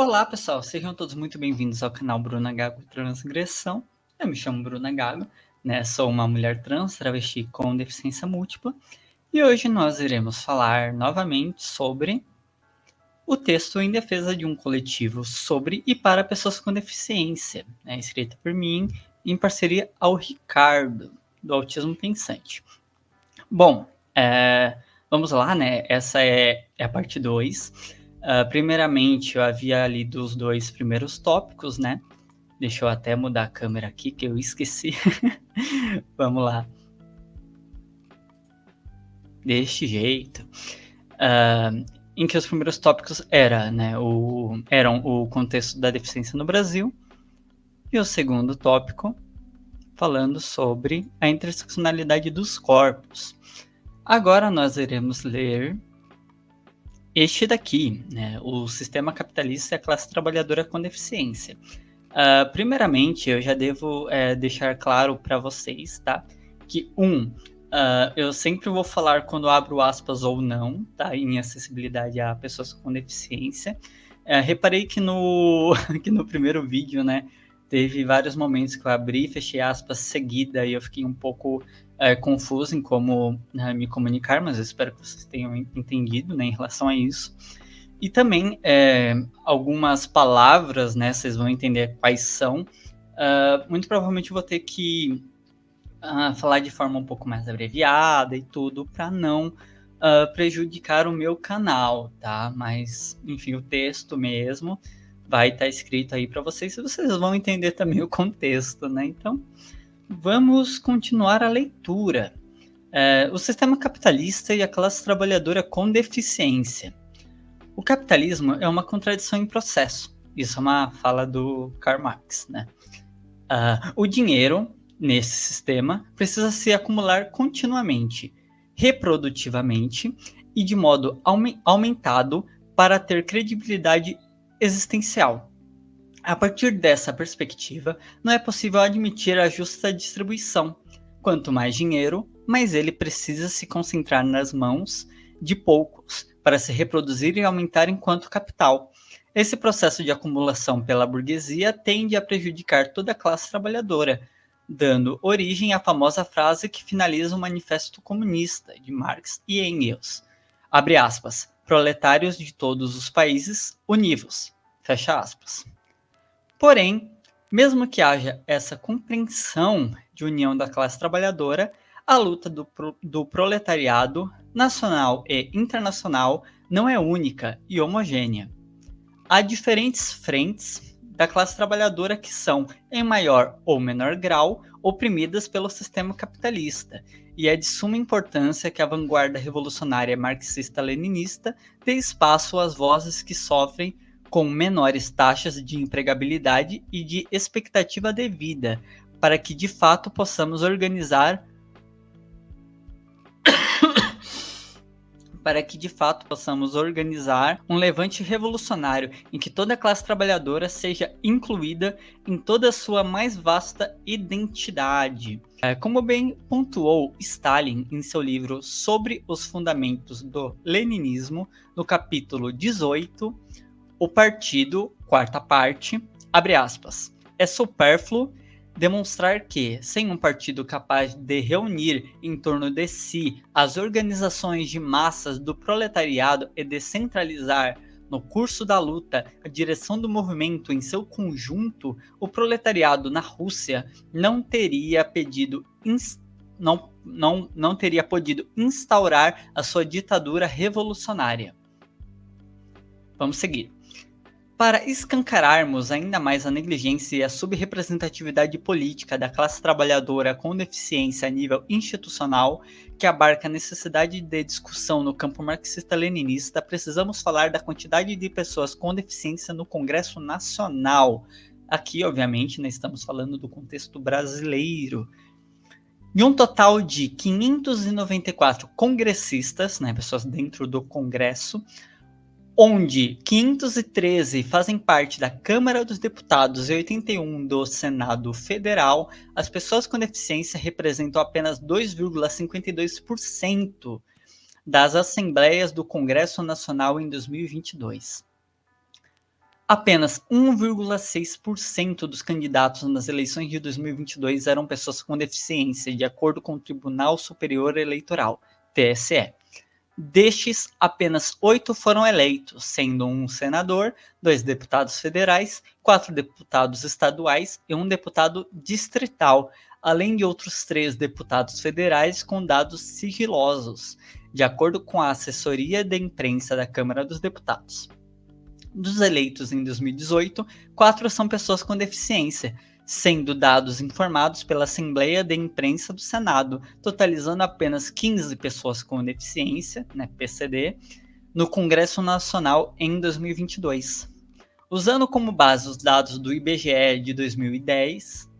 Olá, pessoal, sejam todos muito bem-vindos ao canal Bruna Gago Transgressão. Eu me chamo Bruna Gago, né? Sou uma mulher trans, travesti com deficiência múltipla, e hoje nós iremos falar novamente sobre o texto em defesa de um coletivo sobre e para pessoas com deficiência, né? Escrito por mim em parceria ao Ricardo, do Autismo Pensante. Bom, vamos lá, né? Essa é a parte 2. Primeiramente, eu havia lido os dois primeiros tópicos, né? Deixa eu até mudar a câmera aqui, que eu esqueci. Vamos lá. Deste jeito. Em que os primeiros tópicos eram o contexto da deficiência no Brasil. E o segundo tópico, falando sobre a interseccionalidade dos corpos. Agora nós iremos ler este daqui, né, o sistema capitalista e a classe trabalhadora com deficiência. Primeiramente, eu já devo deixar claro para vocês, tá? Que, eu sempre vou falar quando abro aspas ou não, tá? Em acessibilidade a pessoas com deficiência. Reparei que que no primeiro vídeo, né, teve vários momentos que eu abri e fechei aspas seguida e eu fiquei um pouco confuso em como me comunicar, mas eu espero que vocês tenham entendido, né, em relação a isso. E também algumas palavras, né, vocês vão entender quais são. Muito provavelmente vou ter que falar de forma um pouco mais abreviada e tudo, para não prejudicar o meu canal, tá? Mas, enfim, o texto mesmo vai estar escrito aí para vocês, e vocês vão entender também o contexto, né? Então, vamos continuar a leitura. O sistema capitalista e a classe trabalhadora com deficiência. O capitalismo é uma contradição em processo. Isso é uma fala do Karl Marx, né? O dinheiro, nesse sistema, precisa se acumular continuamente, reprodutivamente e de modo aumentado para ter credibilidade existencial. A partir dessa perspectiva, não é possível admitir a justa distribuição. Quanto mais dinheiro, mais ele precisa se concentrar nas mãos de poucos para se reproduzir e aumentar enquanto capital. Esse processo de acumulação pela burguesia tende a prejudicar toda a classe trabalhadora, dando origem à famosa frase que finaliza o Manifesto Comunista de Marx e Engels. Abre aspas, proletários de todos os países, univos. Fecha aspas. Porém, mesmo que haja essa compreensão de união da classe trabalhadora, a luta do proletariado, nacional e internacional, não é única e homogênea. Há diferentes frentes da classe trabalhadora que são, em maior ou menor grau, oprimidas pelo sistema capitalista, e é de suma importância que a vanguarda revolucionária marxista-leninista dê espaço às vozes que sofrem com menores taxas de empregabilidade e de expectativa de vida, para que de fato possamos organizar um levante revolucionário em que toda a classe trabalhadora seja incluída em toda a sua mais vasta identidade. Como bem pontuou Stalin em seu livro Sobre os Fundamentos do Leninismo, no capítulo 18, o partido, quarta parte, abre aspas, é supérfluo demonstrar que, sem um partido capaz de reunir em torno de si as organizações de massas do proletariado e descentralizar no curso da luta a direção do movimento em seu conjunto, o proletariado na Rússia não teria podido instaurar a sua ditadura revolucionária. Vamos seguir. Para escancararmos ainda mais a negligência e a subrepresentatividade política da classe trabalhadora com deficiência a nível institucional, que abarca a necessidade de discussão no campo marxista-leninista, precisamos falar da quantidade de pessoas com deficiência no Congresso Nacional. Aqui, obviamente, nós estamos falando do contexto brasileiro. De um total de 594 congressistas, né, pessoas dentro do Congresso, onde 513 fazem parte da Câmara dos Deputados e 81 do Senado Federal, as pessoas com deficiência representam apenas 2,52% das assembleias do Congresso Nacional em 2022. apenas 1,6% dos candidatos nas eleições de 2022 eram pessoas com deficiência, de acordo com o Tribunal Superior Eleitoral, TSE. Destes, apenas 8 foram eleitos, sendo um senador, 2 deputados federais, 4 deputados estaduais e 1 deputado distrital, além de outros 3 deputados federais com dados sigilosos, de acordo com a assessoria de imprensa da Câmara dos Deputados. Dos eleitos em 2018, 4 são pessoas com deficiência, sendo dados informados pela Assembleia de Imprensa do Senado, totalizando apenas 15 pessoas com deficiência, né, PCD, no Congresso Nacional em 2022. Usando como base os dados do IBGE de 2010,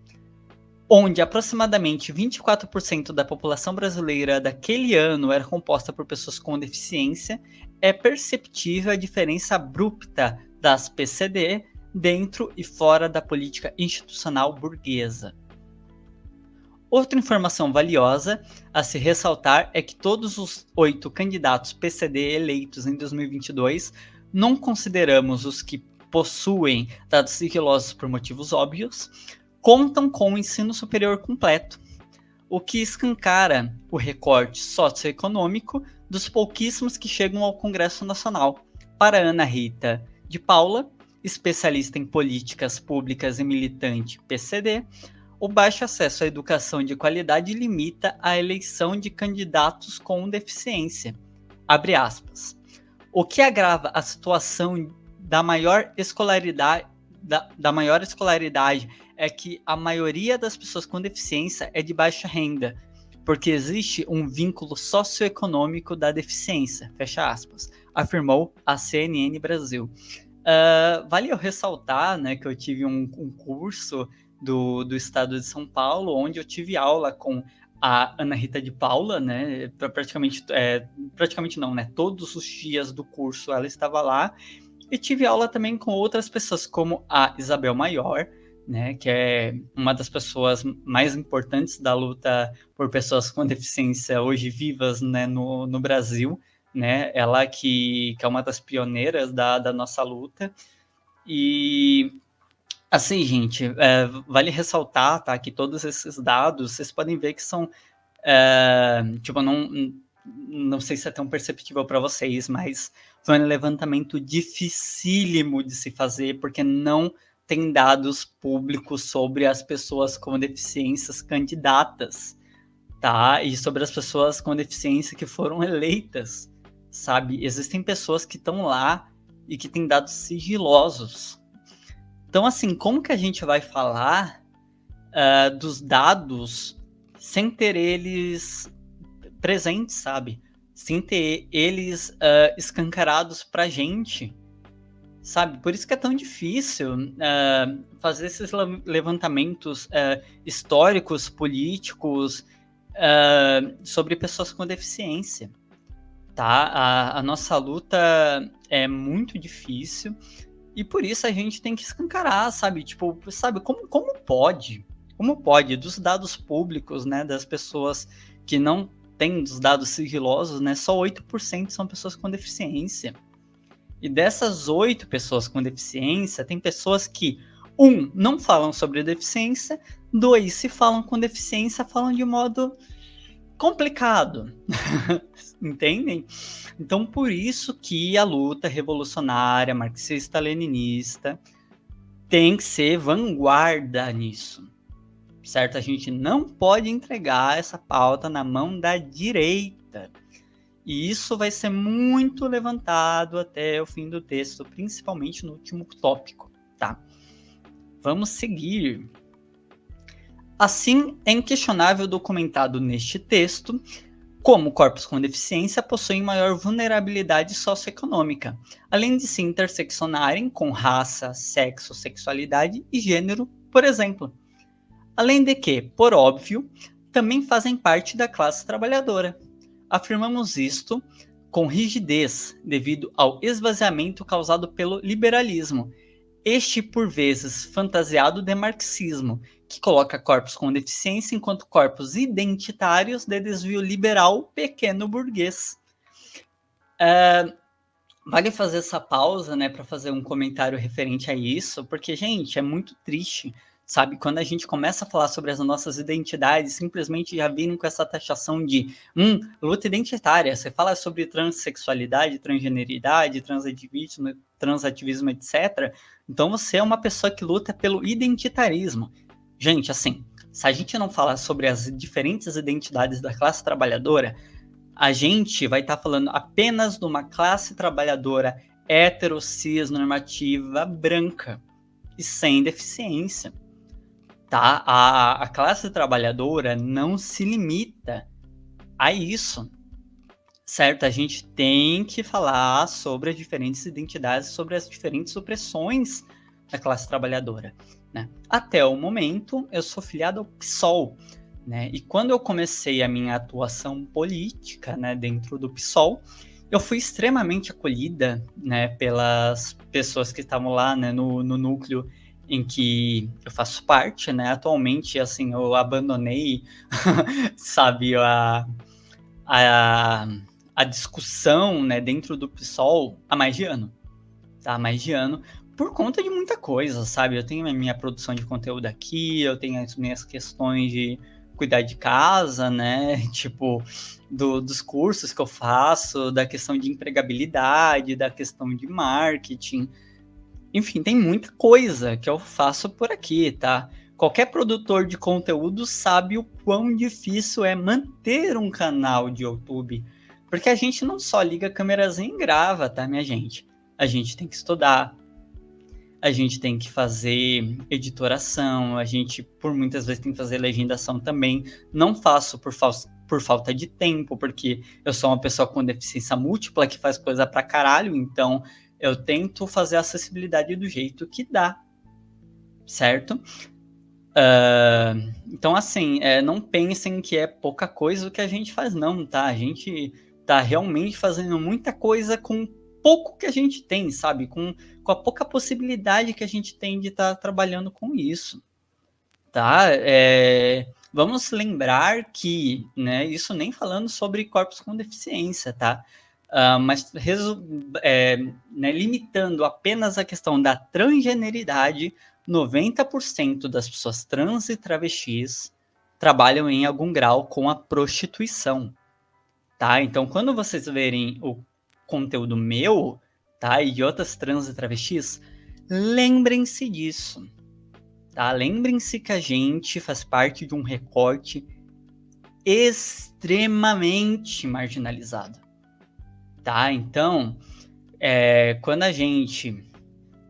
onde aproximadamente 24% da população brasileira daquele ano era composta por pessoas com deficiência, é perceptível a diferença abrupta das PCD dentro e fora da política institucional burguesa. Outra informação valiosa a se ressaltar é que todos os 8 candidatos PCD eleitos em 2022, não consideramos os que possuem dados sigilosos por motivos óbvios, contam com o ensino superior completo, o que escancara o recorte socioeconômico dos pouquíssimos que chegam ao Congresso Nacional. Para Ana Rita de Paula, especialista em políticas públicas e militante PCD, o baixo acesso à educação de qualidade limita a eleição de candidatos com deficiência. Abre aspas. O que agrava a situação da maior escolaridade é que a maioria das pessoas com deficiência é de baixa renda, porque existe um vínculo socioeconômico da deficiência, fecha aspas, afirmou a CNN Brasil. Vale eu ressaltar, né, que eu tive um curso do estado de São Paulo, onde eu tive aula com a Ana Rita de Paula, né, praticamente não, né, todos os dias do curso ela estava lá, e tive aula também com outras pessoas, como a Isabel Maior, né, que é uma das pessoas mais importantes da luta por pessoas com deficiência hoje vivas, né, no Brasil, né, ela que é uma das pioneiras da nossa luta. E, assim, gente, vale ressaltar, tá, que todos esses dados, vocês podem ver que são, tipo, não sei se é tão perceptível para vocês, mas foi um levantamento dificílimo de se fazer, porque não tem dados públicos sobre as pessoas com deficiências candidatas, tá? E sobre as pessoas com deficiência que foram eleitas, sabe? Existem pessoas que estão lá e que têm dados sigilosos. Então, assim, como que a gente vai falar dos dados sem ter eles presentes, sabe? Sem ter eles escancarados pra gente, sabe? Por isso que é tão difícil fazer esses levantamentos históricos, políticos, sobre pessoas com deficiência, tá? A nossa luta é muito difícil e por isso a gente tem que escancarar, sabe? Tipo, sabe, como pode? Como pode, dos dados públicos, né, das pessoas que não têm os dados sigilosos, né, só 8% são pessoas com deficiência. E dessas 8 pessoas com deficiência, tem pessoas que, 1, não falam sobre deficiência, 2, se falam com deficiência, falam de modo complicado. Entendem? Então, por isso que a luta revolucionária, marxista-leninista, tem que ser vanguarda nisso. Certo? A gente não pode entregar essa pauta na mão da direita. E isso vai ser muito levantado até o fim do texto, principalmente no último tópico, tá? Vamos seguir. Assim, é inquestionável documentado neste texto como corpos com deficiência possuem maior vulnerabilidade socioeconômica, além de se interseccionarem com raça, sexo, sexualidade e gênero, por exemplo. Além de que, por óbvio, também fazem parte da classe trabalhadora. Afirmamos isto com rigidez devido ao esvaziamento causado pelo liberalismo, este por vezes fantasiado de marxismo, que coloca corpos com deficiência enquanto corpos identitários de desvio liberal pequeno burguês. Vale fazer essa pausa, né, para fazer um comentário referente a isso, porque, gente, é muito triste, sabe? Quando a gente começa a falar sobre as nossas identidades, simplesmente já virem com essa taxação de luta identitária. Você fala sobre transexualidade, transgeneridade, transativismo, etc. Então você é uma pessoa que luta pelo identitarismo. Gente, assim, se a gente não falar sobre as diferentes identidades da classe trabalhadora, a gente vai estar falando apenas de uma classe trabalhadora hétero, cis, normativa, branca e sem deficiência, tá? A classe trabalhadora não se limita a isso, certo? A gente tem que falar sobre as diferentes identidades, sobre as diferentes opressões da classe trabalhadora, né? Até o momento, eu sou filiado ao PSOL, né? E quando eu comecei a minha atuação política, né, dentro do PSOL, eu fui extremamente acolhida, né, pelas pessoas que estavam lá, né, no núcleo em que eu faço parte, né? Atualmente, assim, eu abandonei, sabe, a, a discussão, né, dentro do PSOL há mais de ano, tá? Há mais de ano, por conta de muita coisa, sabe? Eu tenho a minha produção de conteúdo aqui, eu tenho as minhas questões de cuidar de casa, né? Tipo, dos cursos que eu faço, da questão de empregabilidade, da questão de marketing. Enfim, tem muita coisa que eu faço por aqui, tá? Qualquer produtor de conteúdo sabe o quão difícil é manter um canal de YouTube. Porque a gente não só liga a câmerazinha e grava, tá, minha gente? A gente tem que estudar, a gente tem que fazer editoração, a gente, por muitas vezes, tem que fazer legendação também. Não faço por falta de tempo, porque eu sou uma pessoa com deficiência múltipla que faz coisa pra caralho, então eu tento fazer a acessibilidade do jeito que dá, certo? Então, assim, não pensem que é pouca coisa o que a gente faz, não, tá? A gente tá realmente fazendo muita coisa com pouco que a gente tem, sabe? Com a pouca possibilidade que a gente tem de estar trabalhando com isso, tá? Vamos lembrar que, né, isso nem falando sobre corpos com deficiência, tá? Mas né, limitando apenas a questão da transgeneridade, 90% das pessoas trans e travestis trabalham em algum grau com a prostituição, tá? Então, quando vocês verem o conteúdo meu, tá, e de outras trans e travestis, lembrem-se disso, tá? Lembrem-se que a gente faz parte de um recorte extremamente marginalizado, tá? Então, quando a gente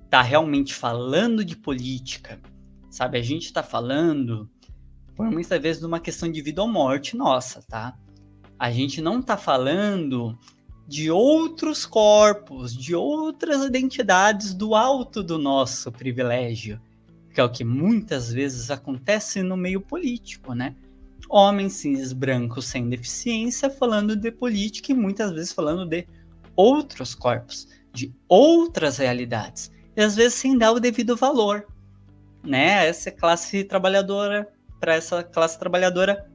tá realmente falando de política, sabe? A gente tá falando, por muitas vezes, de uma questão de vida ou morte nossa, tá? A gente não tá falando de outros corpos, de outras identidades do alto do nosso privilégio, que é o que muitas vezes acontece no meio político, né? Homens cis brancos sem deficiência falando de política e muitas vezes falando de outros corpos, de outras realidades, e às vezes sem dar o devido valor, né? Essa classe trabalhadora, para essa classe trabalhadora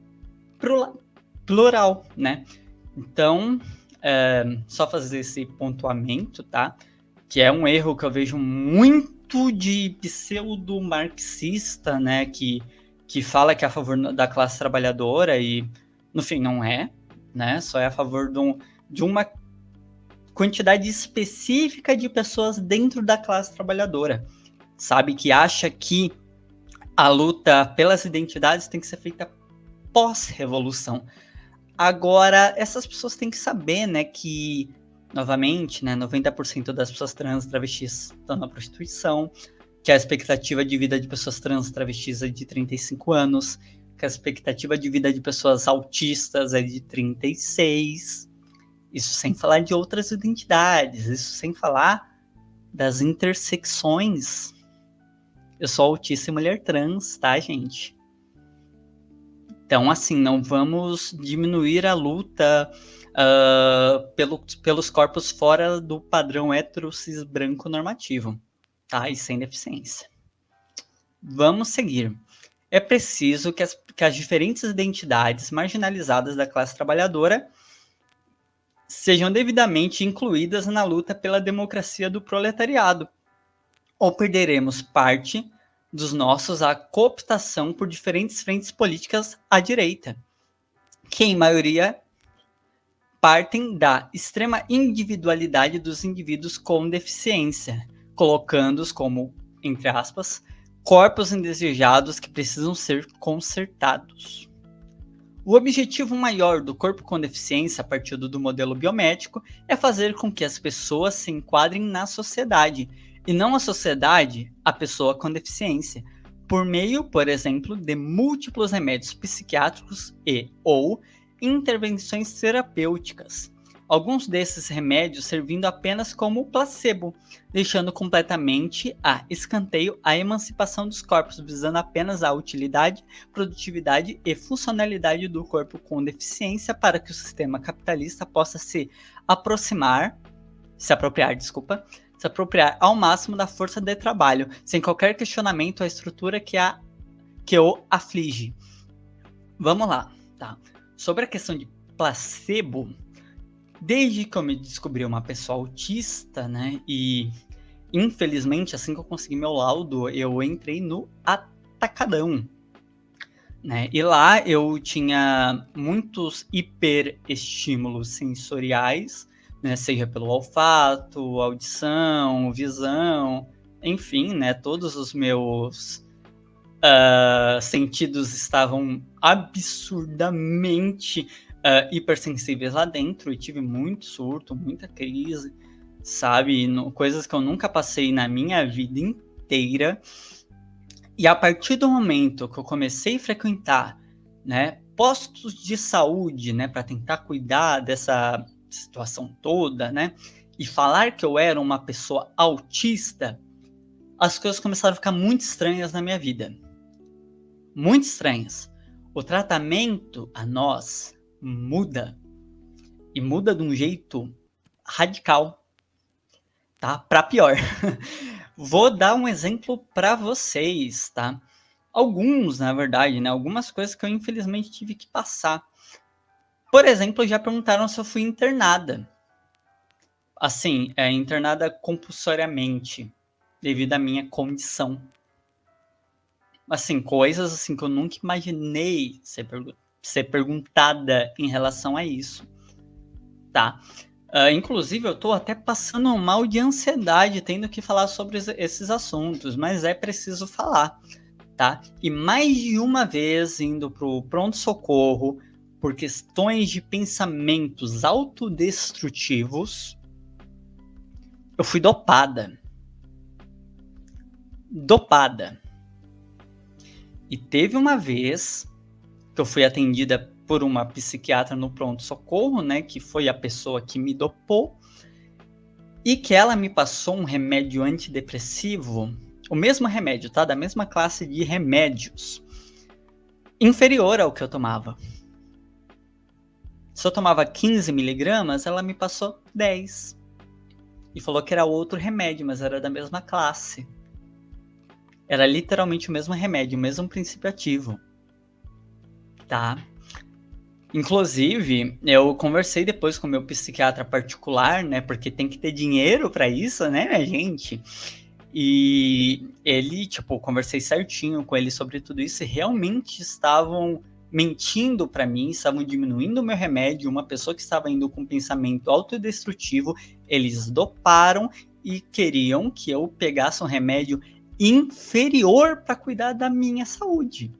plural, né? Então, só fazer esse pontuamento, tá? Que é um erro que eu vejo muito de pseudo-marxista, né? Que fala que é a favor da classe trabalhadora e, no fim, não é, né? Só é a favor de uma quantidade específica de pessoas dentro da classe trabalhadora, sabe? Que acha que a luta pelas identidades tem que ser feita pós-revolução. Agora, essas pessoas têm que saber, né, que, novamente, né, 90% das pessoas trans e travestis estão na prostituição, que a expectativa de vida de pessoas trans e travestis é de 35 anos, que a expectativa de vida de pessoas autistas é de 36. Isso sem falar de outras identidades, isso sem falar das intersecções. Eu sou autista e mulher trans, tá, gente? Então, assim, não vamos diminuir a luta pelos corpos fora do padrão hétero cis branco normativo, tá? E sem deficiência. Vamos seguir. É preciso que as diferentes identidades marginalizadas da classe trabalhadora sejam devidamente incluídas na luta pela democracia do proletariado, ou perderemos parte dos nossos à cooptação por diferentes frentes políticas à direita, que em maioria partem da extrema individualidade dos indivíduos com deficiência, colocando-os como, entre aspas, corpos indesejados que precisam ser consertados. O objetivo maior do corpo com deficiência, a partir do modelo biomédico, é fazer com que as pessoas se enquadrem na sociedade, e não a sociedade, a pessoa com deficiência, por meio, por exemplo, de múltiplos remédios psiquiátricos e ou intervenções terapêuticas. Alguns desses remédios servindo apenas como placebo, deixando completamente a escanteio a emancipação dos corpos, visando apenas a utilidade, produtividade e funcionalidade do corpo com deficiência para que o sistema capitalista possa se apropriar ao máximo da força de trabalho, sem qualquer questionamento à estrutura que o aflige. Vamos lá, tá? Sobre a questão de placebo, desde que eu me descobri uma pessoa autista, né, e infelizmente, assim que eu consegui meu laudo, eu entrei no Atacadão, né, e lá eu tinha muitos hiperestímulos sensoriais, né, seja pelo olfato, audição, visão, enfim, né, todos os meus sentidos estavam absurdamente hipersensíveis lá dentro, e tive muito surto, muita crise, sabe? Coisas que eu nunca passei na minha vida inteira. E a partir do momento que eu comecei a frequentar, né, postos de saúde, né, para tentar cuidar dessa situação toda, né, e falar que eu era uma pessoa autista, as coisas começaram a ficar muito estranhas na minha vida. Muito estranhas. O tratamento a nós muda, e muda de um jeito radical, tá? Para pior. Vou dar um exemplo para vocês, tá? Alguns, na verdade, né? Algumas coisas que eu infelizmente tive que passar. Por exemplo, já perguntaram se eu fui internada. Assim, internada compulsoriamente, devido à minha condição. Assim, coisas assim que eu nunca imaginei ser perguntada em relação a isso, tá? Inclusive, eu tô até passando mal de ansiedade tendo que falar sobre esses assuntos, mas é preciso falar, tá? E mais de uma vez indo pro pronto-socorro por questões de pensamentos autodestrutivos, eu fui dopada. Dopada. E teve uma vez que eu fui atendida por uma psiquiatra no pronto-socorro, né, que foi a pessoa que me dopou, e que ela me passou um remédio antidepressivo, o mesmo remédio, tá? Da mesma classe de remédios, inferior ao que eu tomava. Se eu tomava 15 miligramas, ela me passou 10. E falou que era outro remédio, mas era da mesma classe. Era literalmente o mesmo remédio, o mesmo princípio ativo. Tá? Inclusive, eu conversei depois com o meu psiquiatra particular, né? Porque tem que ter dinheiro para isso, né, minha gente? E ele, tipo, conversei certinho com ele sobre tudo isso e realmente estavam mentindo para mim, estavam diminuindo o meu remédio. Uma pessoa que estava indo com pensamento autodestrutivo, eles doparam e queriam que eu pegasse um remédio inferior para cuidar da minha saúde.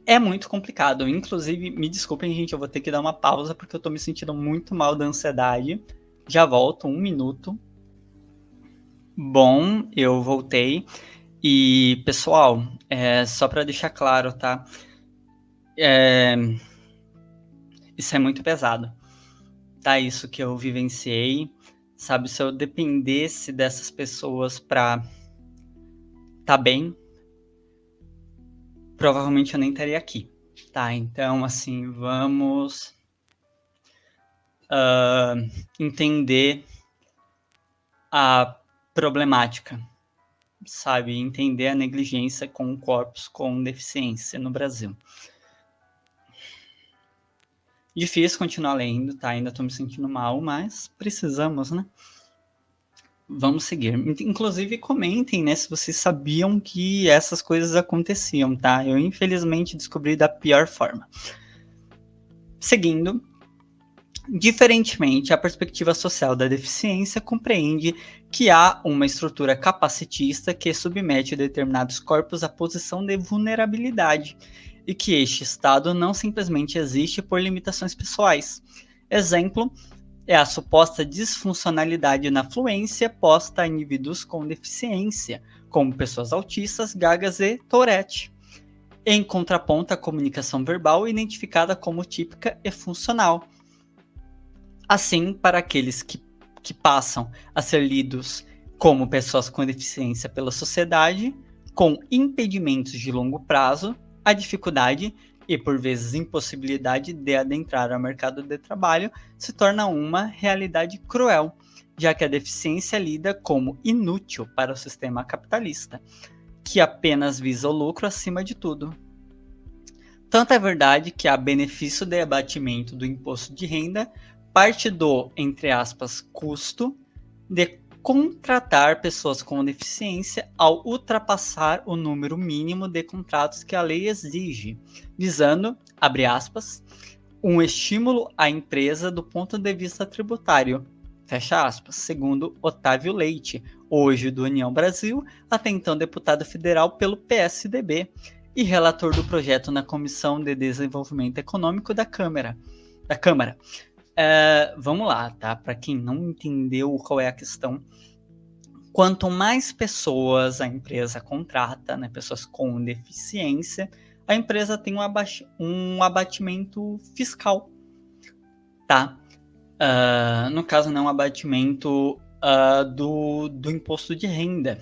É muito complicado. Inclusive, me desculpem, gente, eu vou ter que dar uma pausa porque eu tô me sentindo muito mal da ansiedade. Já volto, 1 minuto. Bom, eu voltei. E, pessoal, só para deixar claro, tá? Isso é muito pesado, tá? Isso que eu vivenciei, sabe? Se eu dependesse dessas pessoas pra tá bem, provavelmente eu nem estaria aqui, tá? Então, assim, vamos entender a problemática, sabe? Entender a negligência com corpos com deficiência no Brasil. Difícil continuar lendo, tá? Ainda tô me sentindo mal, mas precisamos, né? Vamos seguir. Inclusive, comentem, né, se vocês sabiam que essas coisas aconteciam, tá? Eu, infelizmente, descobri da pior forma. Seguindo, diferentemente, a perspectiva social da deficiência compreende que há uma estrutura capacitista que submete determinados corpos à posição de vulnerabilidade e que este estado não simplesmente existe por limitações pessoais. Exemplo é a suposta disfuncionalidade na fluência posta a indivíduos com deficiência, como pessoas autistas, gagas e Tourette, em contraponto à comunicação verbal identificada como típica e funcional. Assim, para aqueles que passam a ser lidos como pessoas com deficiência pela sociedade, com impedimentos de longo prazo, a dificuldade e, por vezes, impossibilidade de adentrar ao mercado de trabalho se torna uma realidade cruel, já que a deficiência é lida como inútil para o sistema capitalista, que apenas visa o lucro acima de tudo. Tanto é verdade que há benefício de abatimento do imposto de renda parte do, entre aspas, custo de contratar pessoas com deficiência ao ultrapassar o número mínimo de contratos que a lei exige, visando, abre aspas, um estímulo à empresa do ponto de vista tributário, fecha aspas, segundo Otávio Leite, hoje do União Brasil, até então deputado federal pelo PSDB e relator do projeto na Comissão de Desenvolvimento Econômico da Câmara. Vamos lá, tá? Para quem não entendeu qual é a questão, quanto mais pessoas a empresa contrata, né, pessoas com deficiência, a empresa tem um abatimento fiscal, tá? No caso, não um abatimento do imposto de renda.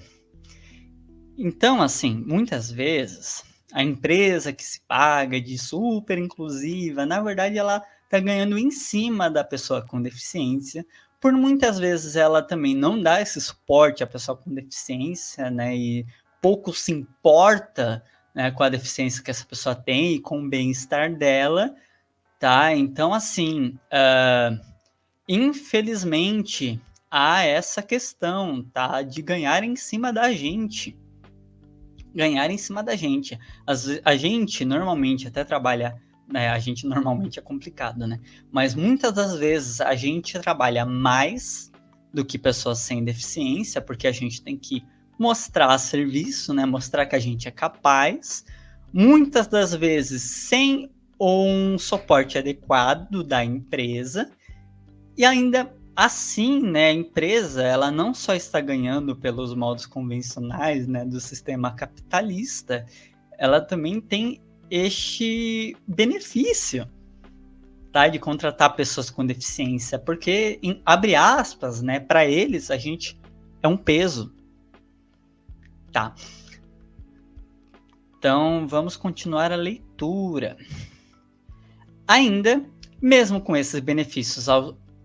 Então, assim, muitas vezes a empresa que se paga de super inclusiva, na verdade, ela está ganhando em cima da pessoa com deficiência, por muitas vezes ela também não dá esse suporte à pessoa com deficiência, né, e pouco se importa, né, com a deficiência que essa pessoa tem e com o bem-estar dela, tá? Então, assim, infelizmente, há essa questão, tá, de ganhar em cima da gente. A gente normalmente até trabalha, né, a gente normalmente é complicado, né? Mas muitas das vezes a gente trabalha mais do que pessoas sem deficiência, porque a gente tem que mostrar serviço, né? Mostrar que a gente é capaz. Muitas das vezes sem um suporte adequado da empresa e ainda assim, né, a empresa ela não só está ganhando pelos modos convencionais, né, do sistema capitalista, ela também tem este benefício, tá, de contratar pessoas com deficiência, porque abre aspas, né, para eles a gente é um peso, tá? Então vamos continuar a leitura. Ainda, mesmo com esses benefícios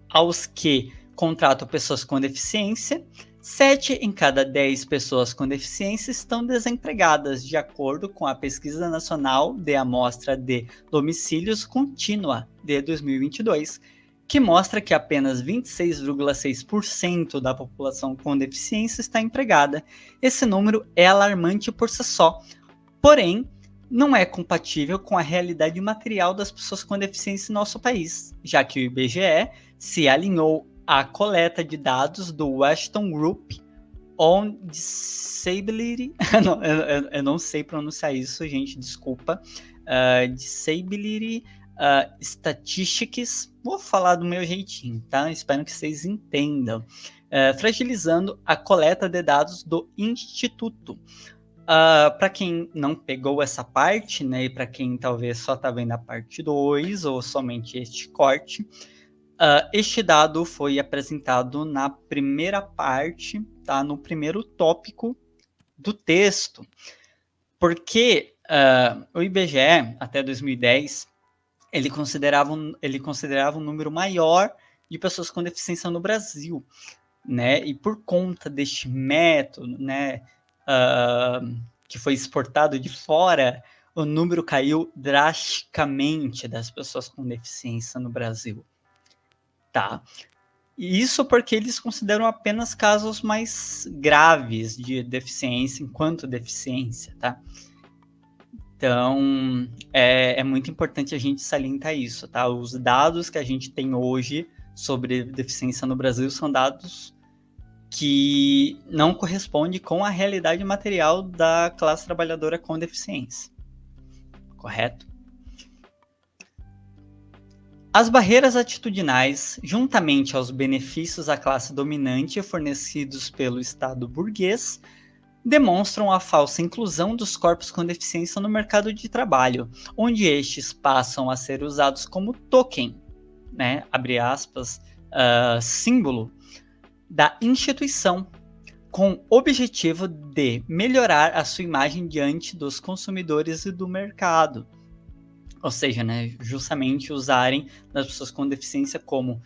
aos que contratam pessoas com deficiência, 7 em cada 10 pessoas com deficiência estão desempregadas, de acordo com a Pesquisa Nacional de Amostra de Domicílios Contínua de 2022, que mostra que apenas 26,6% da população com deficiência está empregada. Esse número é alarmante por si só, porém, não é compatível com a realidade material das pessoas com deficiência em nosso país, já que o IBGE se alinhou à coleta de dados do Washington Group on Disability. Eu não sei pronunciar isso, gente, desculpa. Disability Statistics. Vou falar do meu jeitinho, tá? Espero que vocês entendam. Fragilizando a coleta de dados do Instituto. Para quem não pegou essa parte, né, e para quem talvez só está vendo a parte 2 ou somente este corte, este dado foi apresentado na primeira parte, tá, no primeiro tópico do texto, porque o IBGE, até 2010, ele considerava um número maior de pessoas com deficiência no Brasil, né, e por conta deste método, né, que foi exportado de fora, o número caiu drasticamente das pessoas com deficiência no Brasil, tá? E isso porque eles consideram apenas casos mais graves de deficiência enquanto deficiência, tá? Então, é muito importante a gente salientar isso, tá? Os dados que a gente tem hoje sobre deficiência no Brasil são dados que não correspondem com a realidade material da classe trabalhadora com deficiência. Correto? As barreiras atitudinais, juntamente aos benefícios à classe dominante fornecidos pelo Estado burguês, demonstram a falsa inclusão dos corpos com deficiência no mercado de trabalho, onde estes passam a ser usados como token, né, abre aspas, símbolo da instituição, com o objetivo de melhorar a sua imagem diante dos consumidores e do mercado. Ou seja, né, justamente usarem as pessoas com deficiência como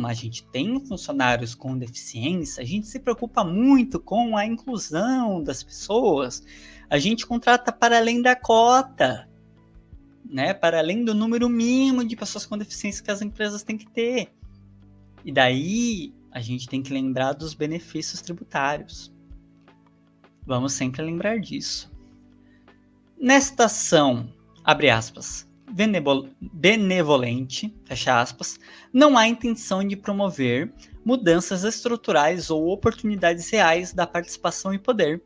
a gente tem funcionários com deficiência, a gente se preocupa muito com a inclusão das pessoas, a gente contrata para além da cota, né, para além do número mínimo de pessoas com deficiência que as empresas têm que ter. E daí a gente tem que lembrar dos benefícios tributários. Vamos sempre lembrar disso. Nesta ação, abre aspas, benevolente, fecha aspas, não há intenção de promover mudanças estruturais ou oportunidades reais da participação e poder,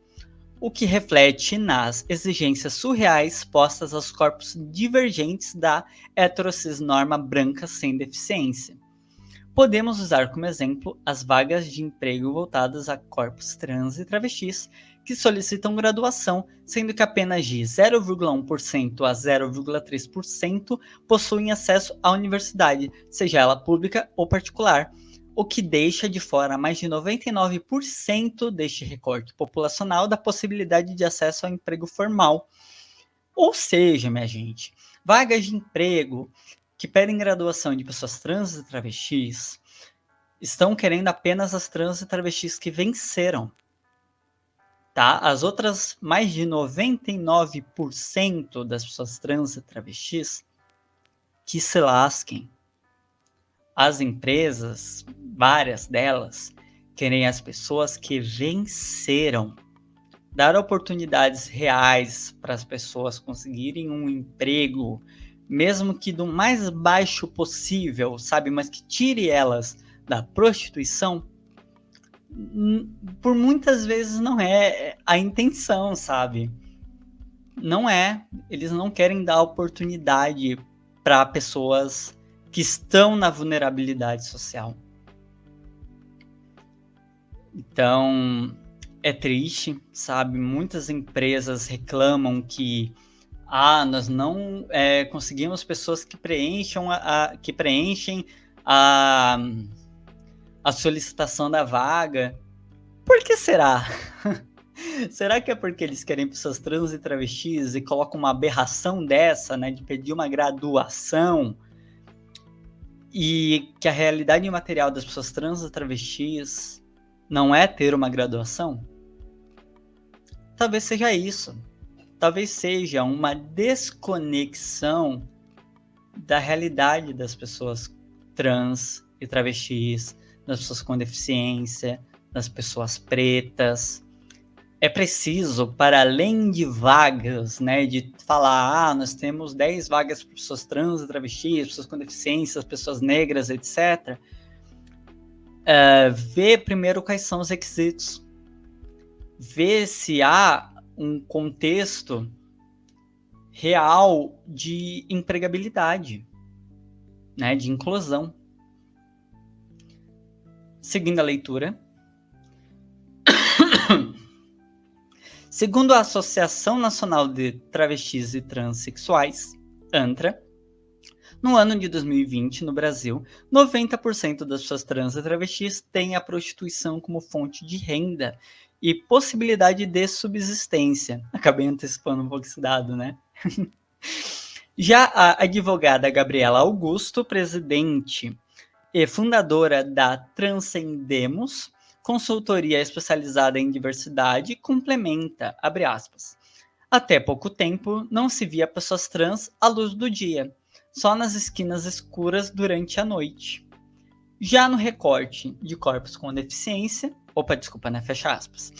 o que reflete nas exigências surreais postas aos corpos divergentes da heterocisnorma branca sem deficiência. Podemos usar como exemplo as vagas de emprego voltadas a corpos trans e travestis que solicitam graduação, sendo que apenas de 0,1% a 0,3% possuem acesso à universidade, seja ela pública ou particular, o que deixa de fora mais de 99% deste recorte populacional da possibilidade de acesso ao emprego formal. Ou seja, minha gente, vagas de emprego que pedem graduação de pessoas trans e travestis estão querendo apenas as trans e travestis que venceram. Tá? As outras, mais de 99% das pessoas trans e travestis, que se lasquem. As empresas, várias delas, querem as pessoas que venceram. Dar oportunidades reais para as pessoas conseguirem um emprego, mesmo que do mais baixo possível, sabe? Mas que tire elas da prostituição, por muitas vezes não é a intenção, sabe? Não é. Eles não querem dar oportunidade para pessoas que estão na vulnerabilidade social. Então, é triste, sabe? Muitas empresas reclamam que nós não conseguimos pessoas que preenchem a solicitação da vaga. Por que será? Será que é porque eles querem pessoas trans e travestis e colocam uma aberração dessa, né, de pedir uma graduação, e que a realidade material das pessoas trans e travestis não é ter uma graduação? Talvez seja isso. Talvez seja uma desconexão da realidade das pessoas trans e travestis, das pessoas com deficiência, das pessoas pretas. É preciso, para além de vagas, né, de falar, nós temos 10 vagas para pessoas trans e travestis, pessoas com deficiência, pessoas negras, etc., ver primeiro quais são os requisitos. Ver se há um contexto real de empregabilidade, né, de inclusão. Seguindo a leitura. Segundo a Associação Nacional de Travestis e Transsexuais, ANTRA, no ano de 2020, no Brasil, 90% das pessoas trans e travestis têm a prostituição como fonte de renda e possibilidade de subsistência. Acabei antecipando um pouco esse dado, né? Já a advogada Gabriela Augusto, presidente e fundadora da Transcendemos, consultoria especializada em diversidade, complementa, abre aspas, Até pouco tempo, não se via pessoas trans à luz do dia, só nas esquinas escuras durante a noite. Já no recorte de corpos com deficiência, fecha aspas.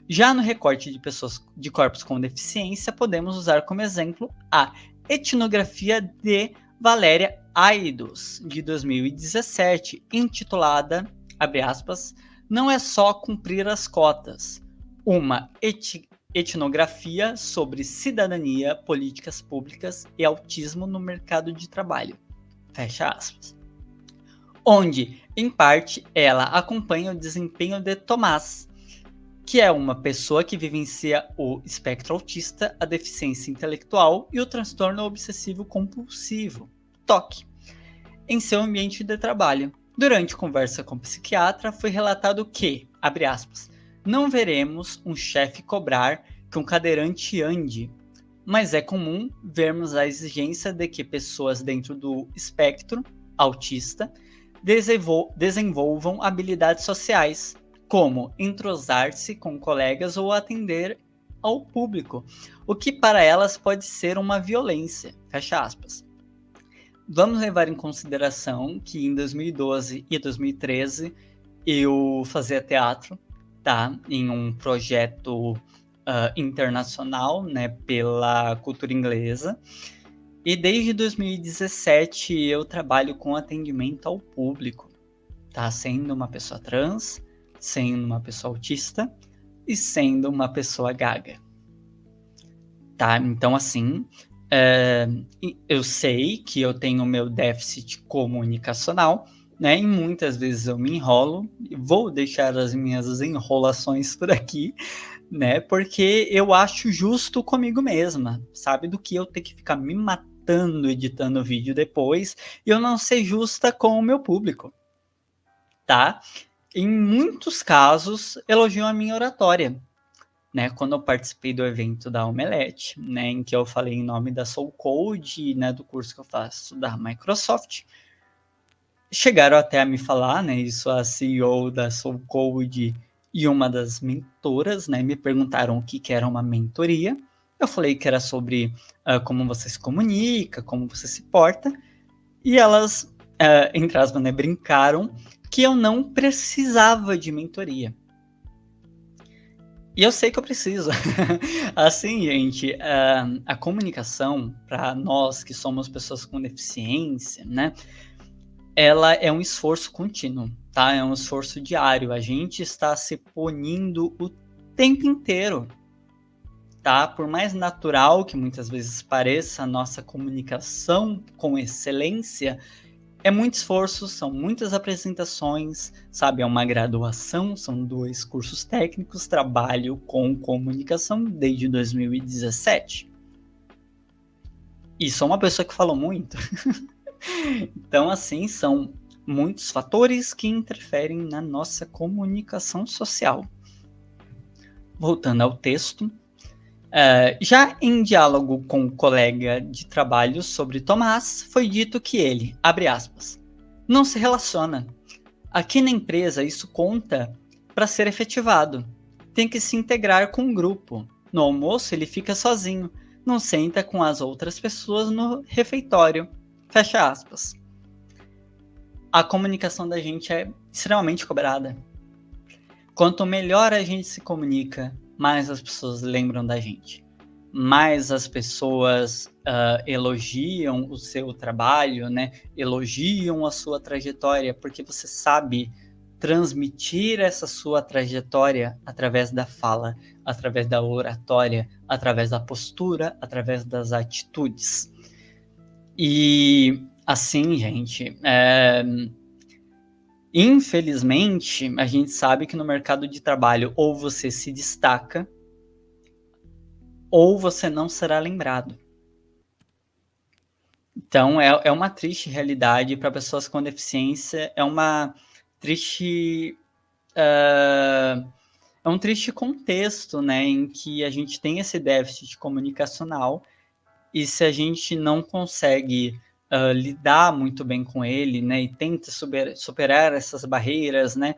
Já no recorte de pessoas de corpos com deficiência, podemos usar como exemplo a etnografia de Valéria Aidos, de 2017, intitulada, abre aspas, Não é só cumprir as cotas, uma etnografia sobre cidadania, políticas públicas e autismo no mercado de trabalho, fecha aspas. Onde, em parte, ela acompanha o desempenho de Tomás, que é uma pessoa que vivencia o espectro autista, a deficiência intelectual e o transtorno obsessivo-compulsivo, TOC, em seu ambiente de trabalho. Durante conversa com o psiquiatra, foi relatado que, abre aspas, não veremos um chefe cobrar que um cadeirante ande, mas é comum vermos a exigência de que pessoas dentro do espectro autista desenvolvam habilidades sociais, como entrosar-se com colegas ou atender ao público, o que para elas pode ser uma violência, fecha aspas. Vamos levar em consideração que em 2012 e 2013 eu fazia teatro, tá? Em um projeto internacional, né, pela cultura inglesa. E desde 2017 eu trabalho com atendimento ao público, tá? Sendo uma pessoa trans, sendo uma pessoa autista e sendo uma pessoa gaga, tá? Então, assim, eu sei que eu tenho meu déficit comunicacional, né? E muitas vezes eu me enrolo, vou deixar as minhas enrolações por aqui, né? Porque eu acho justo comigo mesma, sabe? Do que eu ter que ficar me matando editando o vídeo depois e eu não ser justa com o meu público, tá? Em muitos casos, elogiam a minha oratória, né? Quando eu participei do evento da Omelete, né? Em que eu falei em nome da Soul Code, né? Do curso que eu faço da Microsoft, chegaram até a me falar, né? Isso a CEO da Soul Code e uma das mentoras, né? Me perguntaram o que era uma mentoria. Eu falei que era sobre como você se comunica, como você se porta. E elas, entre aspas, né, brincaram que eu não precisava de mentoria. E eu sei que eu preciso. Assim, gente, a comunicação, para nós que somos pessoas com deficiência, né? Ela é um esforço contínuo, tá? É um esforço diário. A gente está se punindo o tempo inteiro, tá? Por mais natural que muitas vezes pareça a nossa comunicação com excelência, é muito esforço, são muitas apresentações, sabe? É uma graduação, são 2 cursos técnicos, trabalho com comunicação desde 2017. E sou uma pessoa que falou muito. Então, assim, são muitos fatores que interferem na nossa comunicação social. Voltando ao texto, já em diálogo com um colega de trabalho sobre Tomás, foi dito que ele, abre aspas, não se relaciona. Aqui na empresa isso conta para ser efetivado. Tem que se integrar com um grupo. No almoço ele fica sozinho, não senta com as outras pessoas no refeitório. Fecha aspas. A comunicação da gente é extremamente cobrada. Quanto melhor a gente se comunica, mais as pessoas lembram da gente. Mais as pessoas elogiam o seu trabalho, né? Elogiam a sua trajetória, porque você sabe transmitir essa sua trajetória através da fala, através da oratória, através da postura, através das atitudes. E assim, gente, infelizmente, a gente sabe que no mercado de trabalho ou você se destaca ou você não será lembrado. Então, é uma triste realidade para pessoas com deficiência, é uma triste... é um triste contexto, né, em que a gente tem esse déficit comunicacional e se a gente não consegue lidar muito bem com ele, né, e tenta superar essas barreiras, né,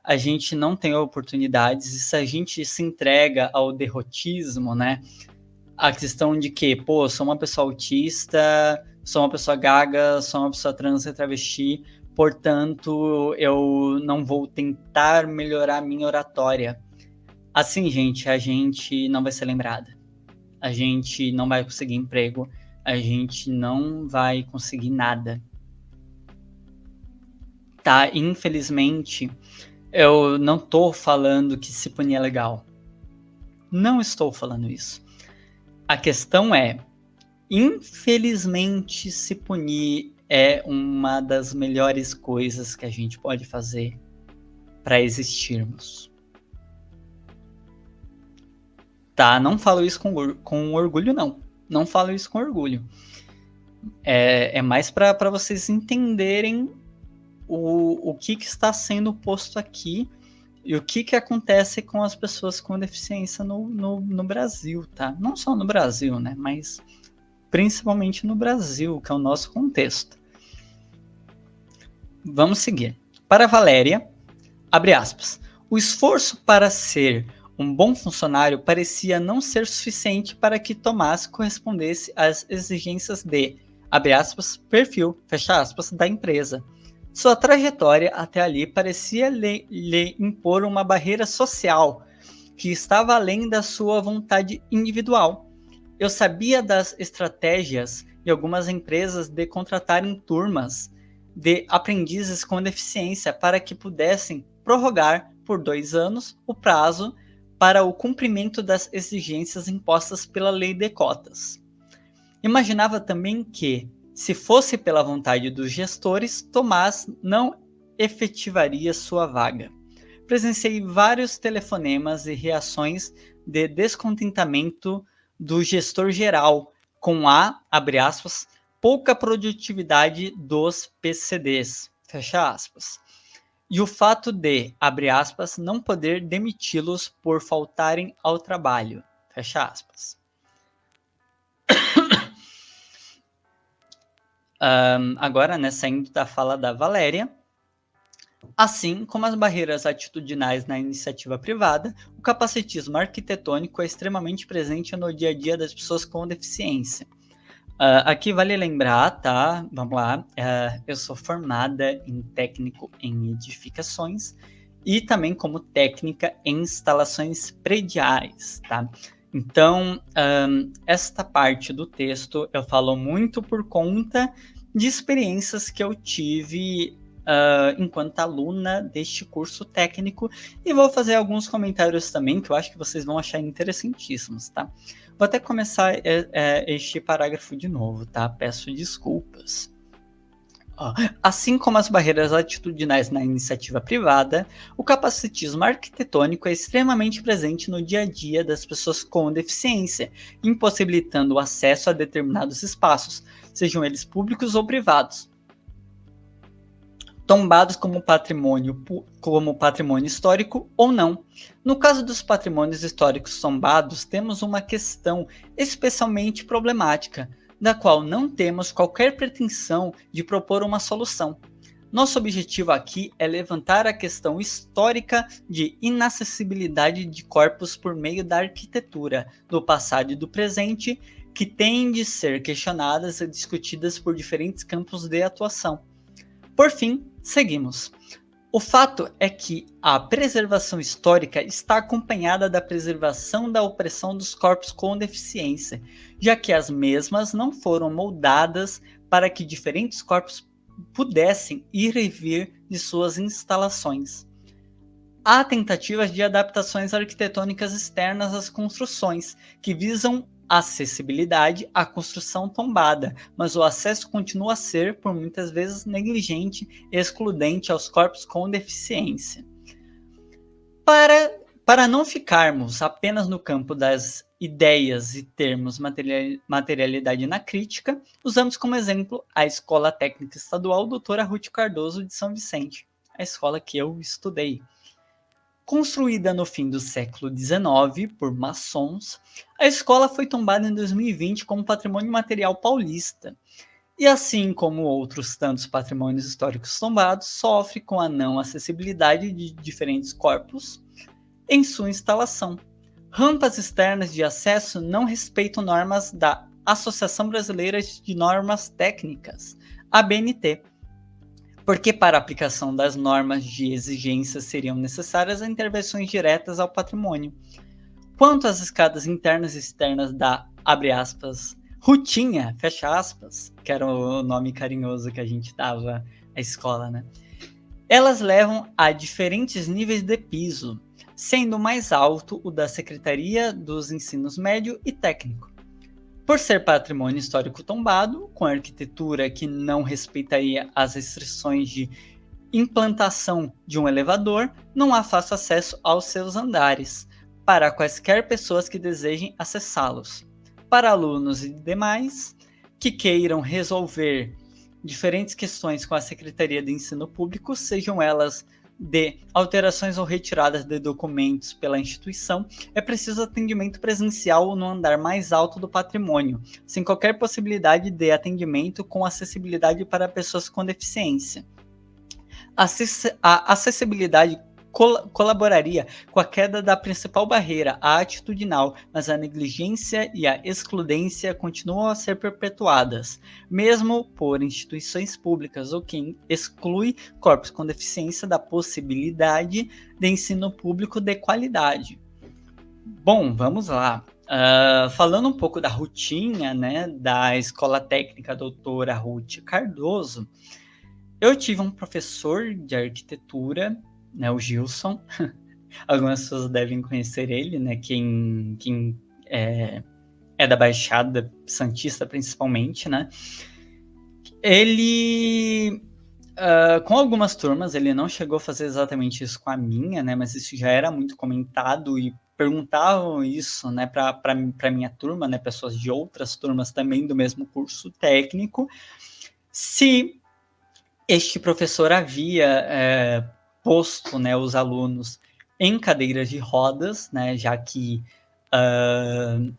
a gente não tem oportunidades, e se a gente se entrega ao derrotismo, né, a questão de que, pô, sou uma pessoa autista, sou uma pessoa gaga, sou uma pessoa trans e travesti, portanto, eu não vou tentar melhorar minha oratória. Assim, gente, a gente não vai ser lembrada. A gente não vai conseguir emprego. A gente não vai conseguir nada. Tá? Infelizmente, eu não tô falando que se punir é legal. Não estou falando isso. A questão é, infelizmente, se punir é uma das melhores coisas que a gente pode fazer para existirmos. Tá? Não falo isso com orgulho, não. Não falo isso com orgulho. É mais para vocês entenderem o que está sendo posto aqui e o que acontece com as pessoas com deficiência no Brasil, tá? Não só no Brasil, né? Mas principalmente no Brasil, que é o nosso contexto. Vamos seguir. Para Valéria, abre aspas, o esforço para ser um bom funcionário parecia não ser suficiente para que Tomás correspondesse às exigências de, abre aspas, perfil, fecha aspas, da empresa. Sua trajetória até ali parecia lhe impor uma barreira social que estava além da sua vontade individual. Eu sabia das estratégias de algumas empresas de contratarem turmas de aprendizes com deficiência para que pudessem prorrogar por 2 anos o prazo para o cumprimento das exigências impostas pela lei de cotas. Imaginava também que, se fosse pela vontade dos gestores, Tomás não efetivaria sua vaga. Presenciei vários telefonemas e reações de descontentamento do gestor geral com abre aspas, pouca produtividade dos PCDs, fecha aspas. E o fato de, abre aspas, não poder demiti-los por faltarem ao trabalho, fecha aspas. Agora, né, saindo da fala da Valéria, assim como as barreiras atitudinais na iniciativa privada, o capacitismo arquitetônico é extremamente presente no dia a dia das pessoas com deficiência. Aqui vale lembrar, tá? Vamos lá. Eu sou formada em técnico em edificações e também como técnica em instalações prediais, tá? Então, esta parte do texto eu falo muito por conta de experiências que eu tive enquanto aluna deste curso técnico e vou fazer alguns comentários também que eu acho que vocês vão achar interessantíssimos, tá? Vou até começar este parágrafo de novo, tá? Peço desculpas. Assim como as barreiras atitudinais na iniciativa privada, o capacitismo arquitetônico é extremamente presente no dia a dia das pessoas com deficiência, impossibilitando o acesso a determinados espaços, sejam eles públicos ou privados, tombados como patrimônio histórico ou não. No caso dos patrimônios históricos tombados, temos uma questão especialmente problemática, da qual não temos qualquer pretensão de propor uma solução. Nosso objetivo aqui é levantar a questão histórica de inacessibilidade de corpos por meio da arquitetura, do passado e do presente, que têm de ser questionadas e discutidas por diferentes campos de atuação. Por fim, seguimos. O fato é que a preservação histórica está acompanhada da preservação da opressão dos corpos com deficiência, já que as mesmas não foram moldadas para que diferentes corpos pudessem ir e vir de suas instalações. Há tentativas de adaptações arquitetônicas externas às construções, que visam acessibilidade à construção tombada, mas o acesso continua a ser, por muitas vezes, negligente e excludente aos corpos com deficiência. Para não ficarmos apenas no campo das ideias e termos materialidade na crítica, usamos como exemplo a Escola Técnica Estadual Doutora Ruth Cardoso de São Vicente, a escola que eu estudei. Construída no fim do século XIX por maçons, a escola foi tombada em 2020 como patrimônio material paulista. E assim como outros tantos patrimônios históricos tombados, sofre com a não acessibilidade de diferentes corpos em sua instalação. Rampas externas de acesso não respeitam normas da Associação Brasileira de Normas Técnicas, ABNT, porque para a aplicação das normas de exigência seriam necessárias intervenções diretas ao patrimônio. Quanto às escadas internas e externas da, abre aspas, Rutinha, fecha aspas, que era o nome carinhoso que a gente dava à escola, né? Elas levam a diferentes níveis de piso, sendo o mais alto o da Secretaria dos Ensinos Médio e Técnico. Por ser patrimônio histórico tombado, com arquitetura que não respeitaria as restrições de implantação de um elevador, não há fácil acesso aos seus andares, para quaisquer pessoas que desejem acessá-los. Para alunos e demais que queiram resolver diferentes questões com a Secretaria de Ensino Público, sejam elas de alterações ou retiradas de documentos pela instituição, é preciso atendimento presencial no andar mais alto do patrimônio, sem qualquer possibilidade de atendimento com acessibilidade para pessoas com deficiência. A acessibilidade colaboraria com a queda da principal barreira, a atitudinal, mas a negligência e a excludência continuam a ser perpetuadas, mesmo por instituições públicas, o que exclui corpos com deficiência da possibilidade de ensino público de qualidade. Bom, vamos lá. Falando um pouco da Rutinha, né, da Escola Técnica Doutora Ruth Cardoso, eu tive um professor de arquitetura, né, o Gilson. Algumas pessoas devem conhecer ele, né, quem é da Baixada Santista principalmente, né. Ele, com algumas turmas, ele não chegou a fazer exatamente isso com a minha, né, mas isso já era muito comentado e perguntavam isso, né, para minha turma, né, pessoas de outras turmas também do mesmo curso técnico, se este professor havia posto, né, os alunos em cadeiras de rodas, né, já que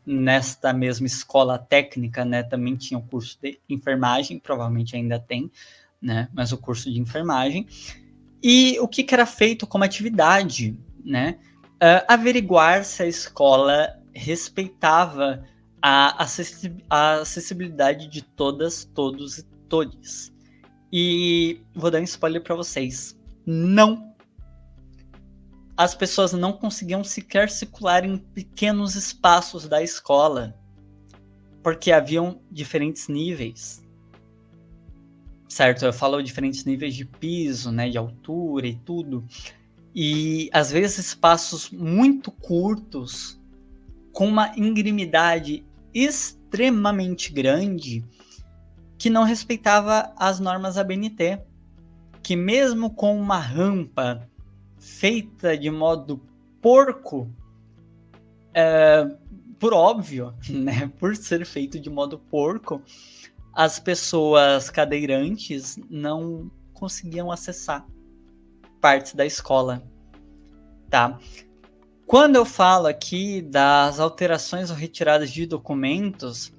nesta mesma escola técnica, né, também tinha o curso de enfermagem, provavelmente ainda tem, né, mas o curso de enfermagem. E o que era feito como atividade, né? Averiguar se a escola respeitava a acessibilidade de todas, todos e todes. E vou dar um spoiler para vocês. Não. As pessoas não conseguiam sequer circular em pequenos espaços da escola, porque haviam diferentes níveis. Certo? Eu falo diferentes níveis de piso, né, de altura e tudo. E às vezes espaços muito curtos, com uma ingrimidade extremamente grande, que não respeitava as normas ABNT, que mesmo com uma rampa feita de modo porco, por óbvio, né, por ser feito de modo porco, as pessoas cadeirantes não conseguiam acessar partes da escola, tá? Quando eu falo aqui das alterações ou retiradas de documentos,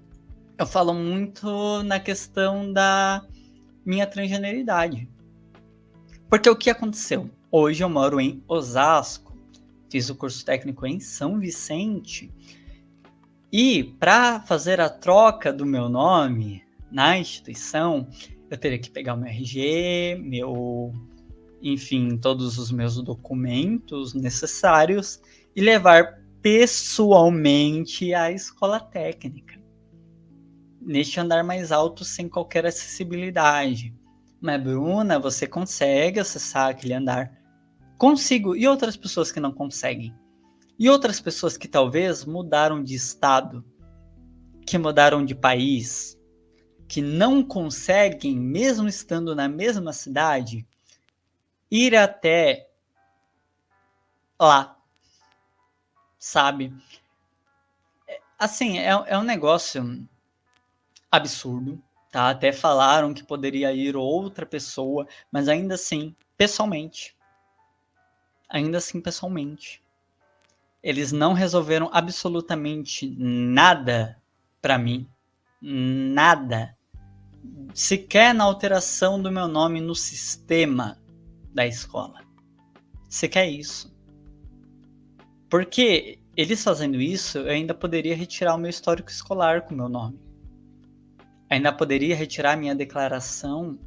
eu falo muito na questão da minha transgeneridade. Porque o que aconteceu? Hoje eu moro em Osasco, fiz o curso técnico em São Vicente, e para fazer a troca do meu nome na instituição, eu teria que pegar o meu RG, enfim, todos os meus documentos necessários e levar pessoalmente à escola técnica, neste andar mais alto sem qualquer acessibilidade. Mas, Bruna, você consegue acessar aquele andar? Consigo. E outras pessoas que não conseguem? E outras pessoas que talvez mudaram de estado, que mudaram de país, que não conseguem, mesmo estando na mesma cidade, ir até lá, sabe? Assim, é um negócio absurdo, tá? Até falaram que poderia ir outra pessoa, mas ainda assim, pessoalmente. Ainda assim, pessoalmente. Eles não resolveram absolutamente nada para mim. Nada. Sequer na alteração do meu nome no sistema da escola. Sequer isso. Porque Eles fazendo isso, eu ainda poderia retirar o meu histórico escolar com o meu nome. Ainda poderia retirar minha declaração,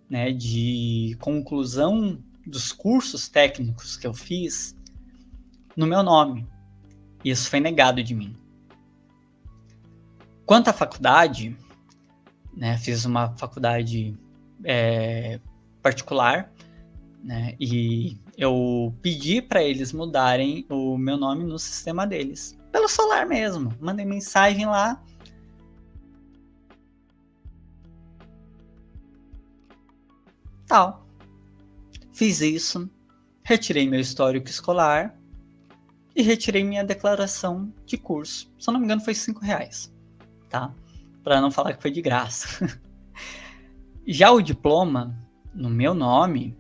né, de conclusão dos cursos técnicos que eu fiz no meu nome. Isso foi negado de mim. Quanto à faculdade, né, fiz uma faculdade particular, né, e eu pedi para eles mudarem o meu nome no sistema deles, pelo celular mesmo. Mandei mensagem lá. Tal. Fiz isso, retirei meu histórico escolar e retirei minha declaração de curso. Se eu não me engano, foi R$5, tá? Para não falar que foi de graça. Já o diploma, no meu nome,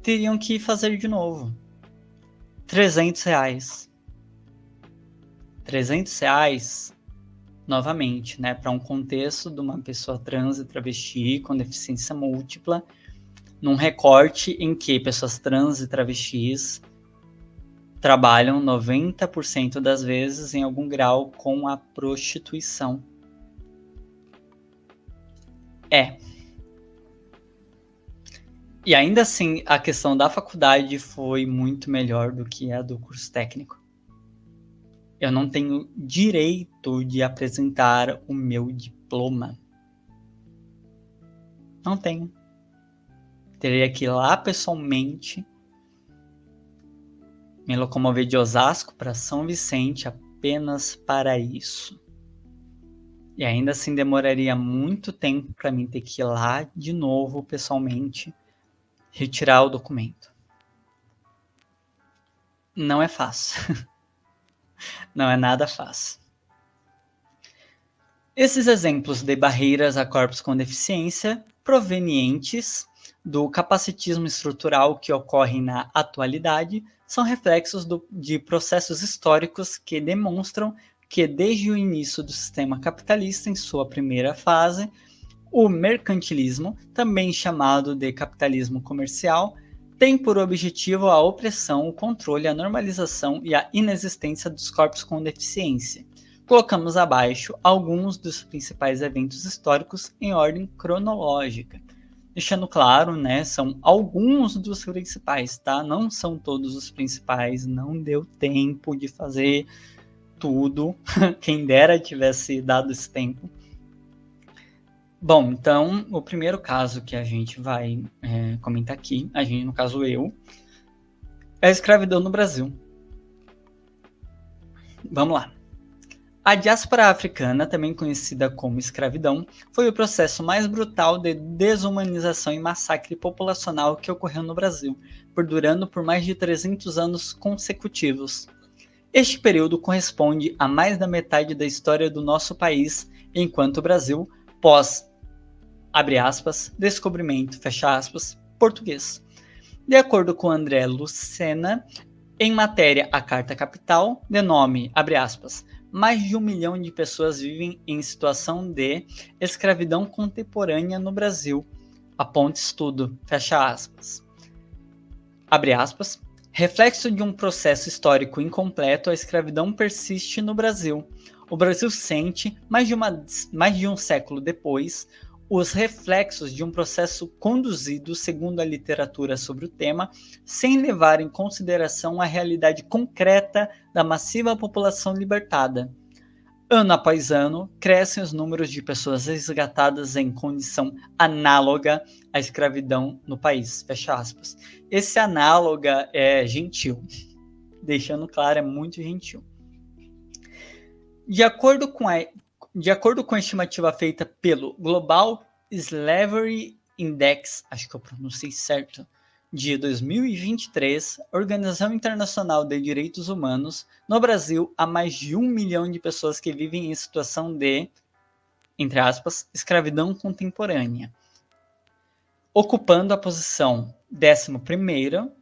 teriam que fazer de novo. R$300. R$300, novamente, né? Para um contexto de uma pessoa trans e travesti com deficiência múltipla, num recorte em que pessoas trans e travestis trabalham 90% das vezes em algum grau com a prostituição. E ainda assim, a questão da faculdade foi muito melhor do que a do curso técnico. Eu não tenho direito de apresentar o meu diploma. Não tenho. Teria que ir lá pessoalmente, me locomover de Osasco para São Vicente apenas para isso. E ainda assim demoraria muito tempo para mim ter que ir lá de novo pessoalmente retirar o documento. Não é fácil. Não é nada fácil. Esses exemplos de barreiras a corpos com deficiência provenientes do capacitismo estrutural que ocorre na atualidade são reflexos de processos históricos que demonstram que desde o início do sistema capitalista, em sua primeira fase, o mercantilismo, também chamado de capitalismo comercial, tem por objetivo a opressão, o controle, a normalização e a inexistência dos corpos com deficiência. Colocamos abaixo alguns dos principais eventos históricos em ordem cronológica. Deixando claro, né, são alguns dos principais, tá? Não são todos os principais, não deu tempo de fazer tudo. Quem dera tivesse dado esse tempo. Bom, então, o primeiro caso que a gente vai comentar aqui, no caso eu, é a escravidão no Brasil. Vamos lá. A diáspora africana, também conhecida como escravidão, foi o processo mais brutal de desumanização e massacre populacional que ocorreu no Brasil, perdurando por mais de 300 anos consecutivos. Este período corresponde a mais da metade da história do nosso país, enquanto o Brasil, pós, abre aspas, descobrimento, fecha aspas, português. De acordo com André Lucena, em matéria A Carta Capital, de nome, abre aspas, mais de 1 milhão de pessoas vivem em situação de escravidão contemporânea no Brasil. Aponte estudo, fecha aspas. Abre aspas. Reflexo de um processo histórico incompleto, a escravidão persiste no Brasil. O Brasil sente, mais de um século depois, os reflexos de um processo conduzido, segundo a literatura sobre o tema, sem levar em consideração a realidade concreta da massiva população libertada. Ano após ano, crescem os números de pessoas resgatadas em condição análoga à escravidão no país. Fecha aspas. Esse análoga é gentil. Deixando claro, é muito gentil. De acordo com a estimativa feita pelo Global Slavery Index, acho que eu pronunciei certo, de 2023, Organização Internacional de Direitos Humanos, no Brasil há mais de 1 milhão de pessoas que vivem em situação de, entre aspas, escravidão contemporânea, ocupando a posição 11º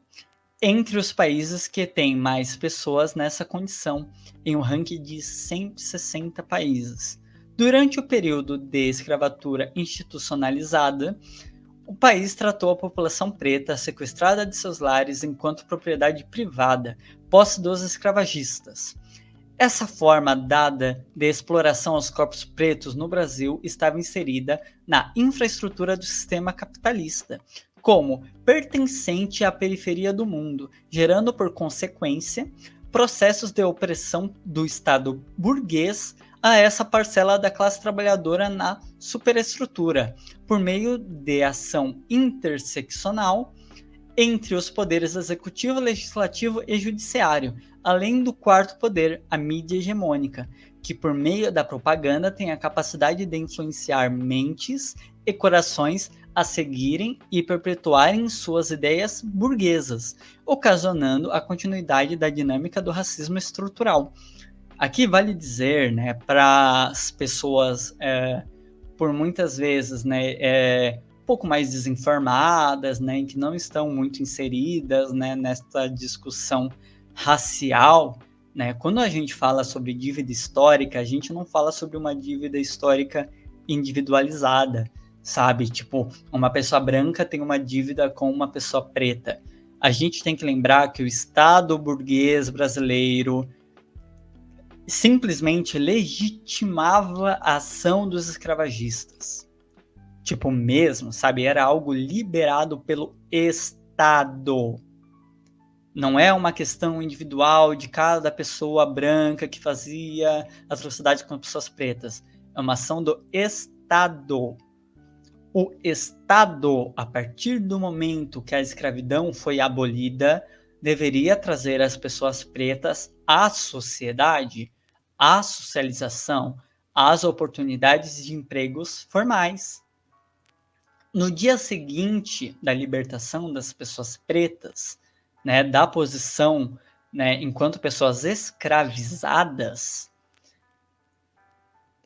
entre os países que têm mais pessoas nessa condição, em um ranking de 160 países. Durante o período de escravatura institucionalizada, o país tratou a população preta sequestrada de seus lares enquanto propriedade privada, posse dos escravagistas. Essa forma dada de exploração aos corpos pretos no Brasil estava inserida na infraestrutura do sistema capitalista, como pertencente à periferia do mundo, gerando por consequência processos de opressão do Estado burguês a essa parcela da classe trabalhadora na superestrutura, por meio de ação interseccional entre os poderes executivo, legislativo e judiciário, além do quarto poder, a mídia hegemônica, que por meio da propaganda tem a capacidade de influenciar mentes e corações a seguirem e perpetuarem suas ideias burguesas, ocasionando a continuidade da dinâmica do racismo estrutural. Aqui vale dizer, né, para as pessoas, por muitas vezes, né, um pouco mais desinformadas, né, que não estão muito inseridas, né, nessa discussão racial, né, quando a gente fala sobre dívida histórica, a gente não fala sobre uma dívida histórica individualizada, sabe? Tipo, uma pessoa branca tem uma dívida com uma pessoa preta. A gente tem que lembrar que o Estado burguês brasileiro simplesmente legitimava a ação dos escravagistas. Tipo, mesmo, sabe? Era algo liberado pelo Estado. Não é uma questão individual de cada pessoa branca que fazia atrocidade com pessoas pretas. É uma ação do Estado. O Estado, a partir do momento que a escravidão foi abolida, deveria trazer as pessoas pretas à sociedade, à socialização, às oportunidades de empregos formais. No dia seguinte da libertação das pessoas pretas, né, da posição, né, enquanto pessoas escravizadas,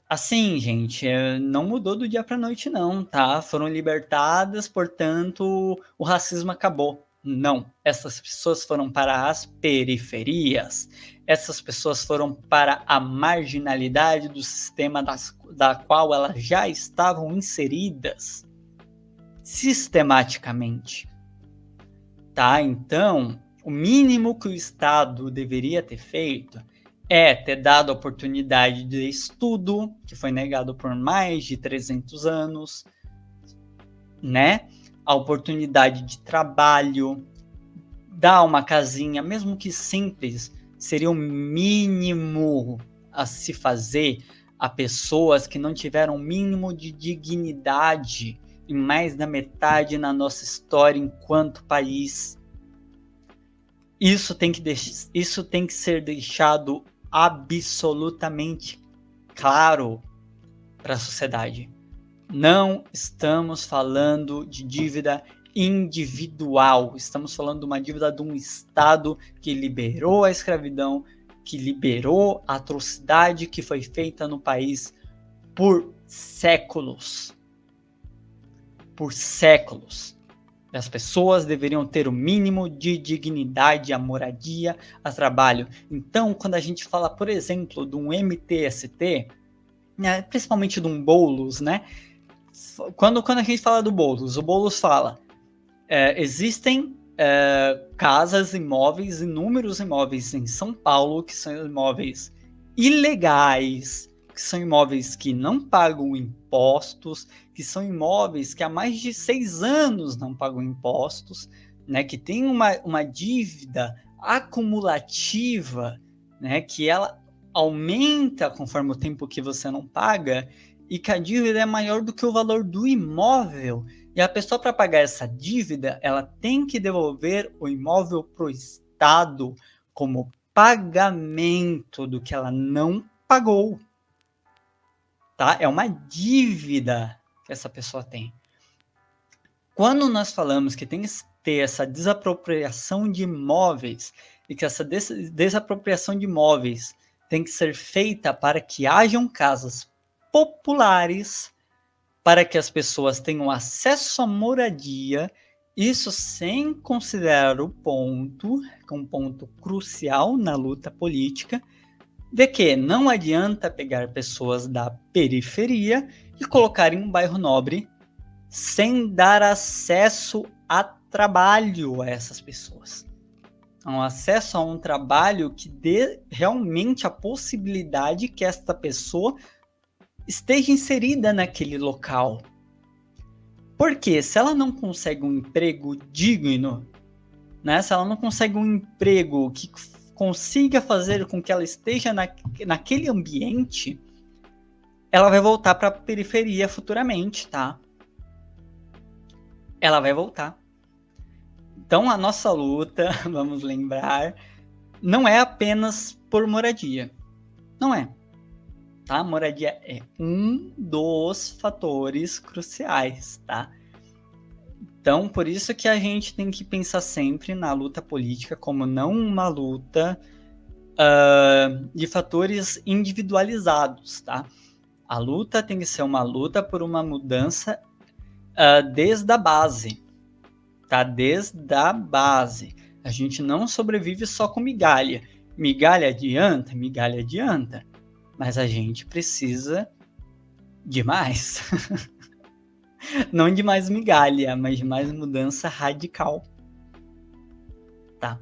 assim, gente, não mudou do dia para a noite não, tá? Foram libertadas, portanto, o racismo acabou. Não, essas pessoas foram para as periferias, essas pessoas foram para a marginalidade do sistema da qual elas já estavam inseridas sistematicamente, tá? Então, o mínimo que o Estado deveria ter feito é ter dado a oportunidade de estudo, que foi negado por mais de 300 anos, né? A oportunidade de trabalho, dar uma casinha, mesmo que simples, seria o mínimo a se fazer a pessoas que não tiveram o mínimo de dignidade em mais da metade na nossa história enquanto país. Isso tem que ser deixado absolutamente claro para a sociedade. Não estamos falando de dívida individual, estamos falando de uma dívida de um Estado que liberou a escravidão, que liberou a atrocidade que foi feita no país por séculos. Por séculos. As pessoas deveriam ter o mínimo de dignidade, a moradia, a trabalho. Então, quando a gente fala, por exemplo, de um MTST, né, principalmente de um Boulos, né? Quando a gente fala do Boulos, o Boulos fala, existem casas, imóveis, inúmeros imóveis em São Paulo, que são imóveis ilegais, que são imóveis que não pagam impostos, que são imóveis que há mais de 6 anos não pagam impostos, né, que tem uma dívida acumulativa, né, que ela aumenta conforme o tempo que você não paga, e que a dívida é maior do que o valor do imóvel. E a pessoa, para pagar essa dívida, ela tem que devolver o imóvel para o Estado como pagamento do que ela não pagou. Tá? É uma dívida que essa pessoa tem. Quando nós falamos que tem que ter essa desapropriação de imóveis, e que essa desapropriação de imóveis tem que ser feita para que hajam casas populares, para que as pessoas tenham acesso à moradia, isso sem considerar o ponto, que é um ponto crucial na luta política, de que não adianta pegar pessoas da periferia e colocar em um bairro nobre, sem dar acesso a trabalho a essas pessoas. Um acesso a um trabalho que dê realmente a possibilidade que esta pessoa esteja inserida naquele local. Porque se ela não consegue um emprego digno, né, se ela não consegue um emprego que consiga fazer com que ela esteja naquele ambiente, ela vai voltar para a periferia futuramente, tá? Ela vai voltar. Então a nossa luta, vamos lembrar, não é apenas por moradia. Não é. Tá? Moradia é um dos fatores cruciais, tá? Então, por isso que a gente tem que pensar sempre na luta política como não uma luta de fatores individualizados, tá? A luta tem que ser uma luta por uma mudança desde a base, tá? Desde a base. A gente não sobrevive só com migalha. Migalha adianta, mas a gente precisa de mais. Não de mais migalha, mas de mais mudança radical. Tá.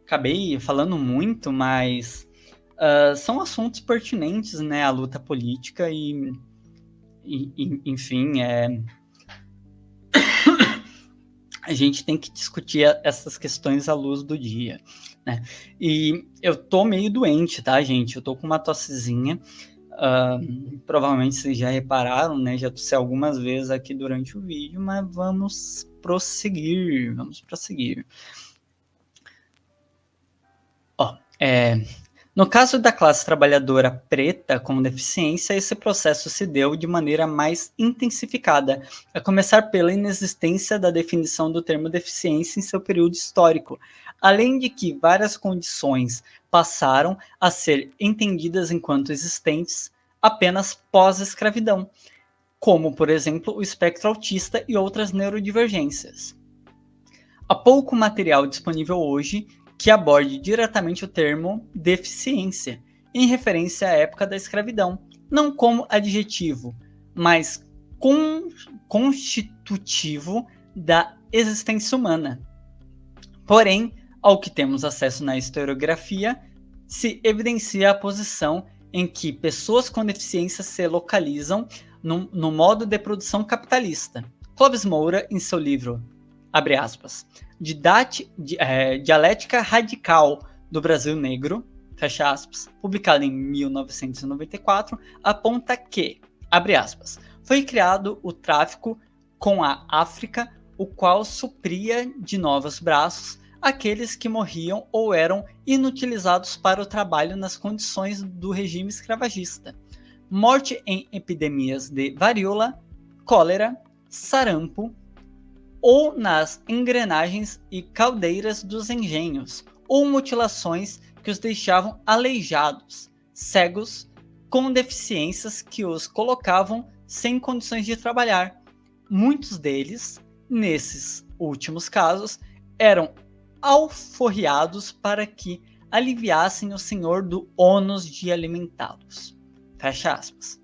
Acabei falando muito, mas são assuntos pertinentes, né, à luta política e enfim, a gente tem que discutir essas questões à luz do dia, né? E eu tô meio doente, tá, gente? Eu tô com uma tossezinha. Provavelmente vocês já repararam, né? Já tossi algumas vezes aqui durante o vídeo, mas vamos prosseguir. No caso da classe trabalhadora preta com deficiência, esse processo se deu de maneira mais intensificada, a começar pela inexistência da definição do termo deficiência em seu período histórico, além de que várias condições passaram a ser entendidas enquanto existentes apenas pós-escravidão, como, por exemplo, o espectro autista e outras neurodivergências. Há pouco material disponível hoje que aborde diretamente o termo deficiência, em referência à época da escravidão, não como adjetivo, mas constitutivo da existência humana. Porém, ao que temos acesso na historiografia, se evidencia a posição em que pessoas com deficiência se localizam no modo de produção capitalista. Clóvis Moura, em seu livro, abre aspas, Dialética Radical do Brasil Negro, fecha aspas, publicado em 1994, aponta que, abre aspas, foi criado o tráfico com a África, o qual supria de novos braços aqueles que morriam ou eram inutilizados para o trabalho nas condições do regime escravagista. Morte em epidemias de varíola, cólera, sarampo, ou nas engrenagens e caldeiras dos engenhos, ou mutilações que os deixavam aleijados, cegos, com deficiências que os colocavam sem condições de trabalhar. Muitos deles, nesses últimos casos, eram alforriados para que aliviassem o senhor do ônus de alimentá-los. Fecha aspas.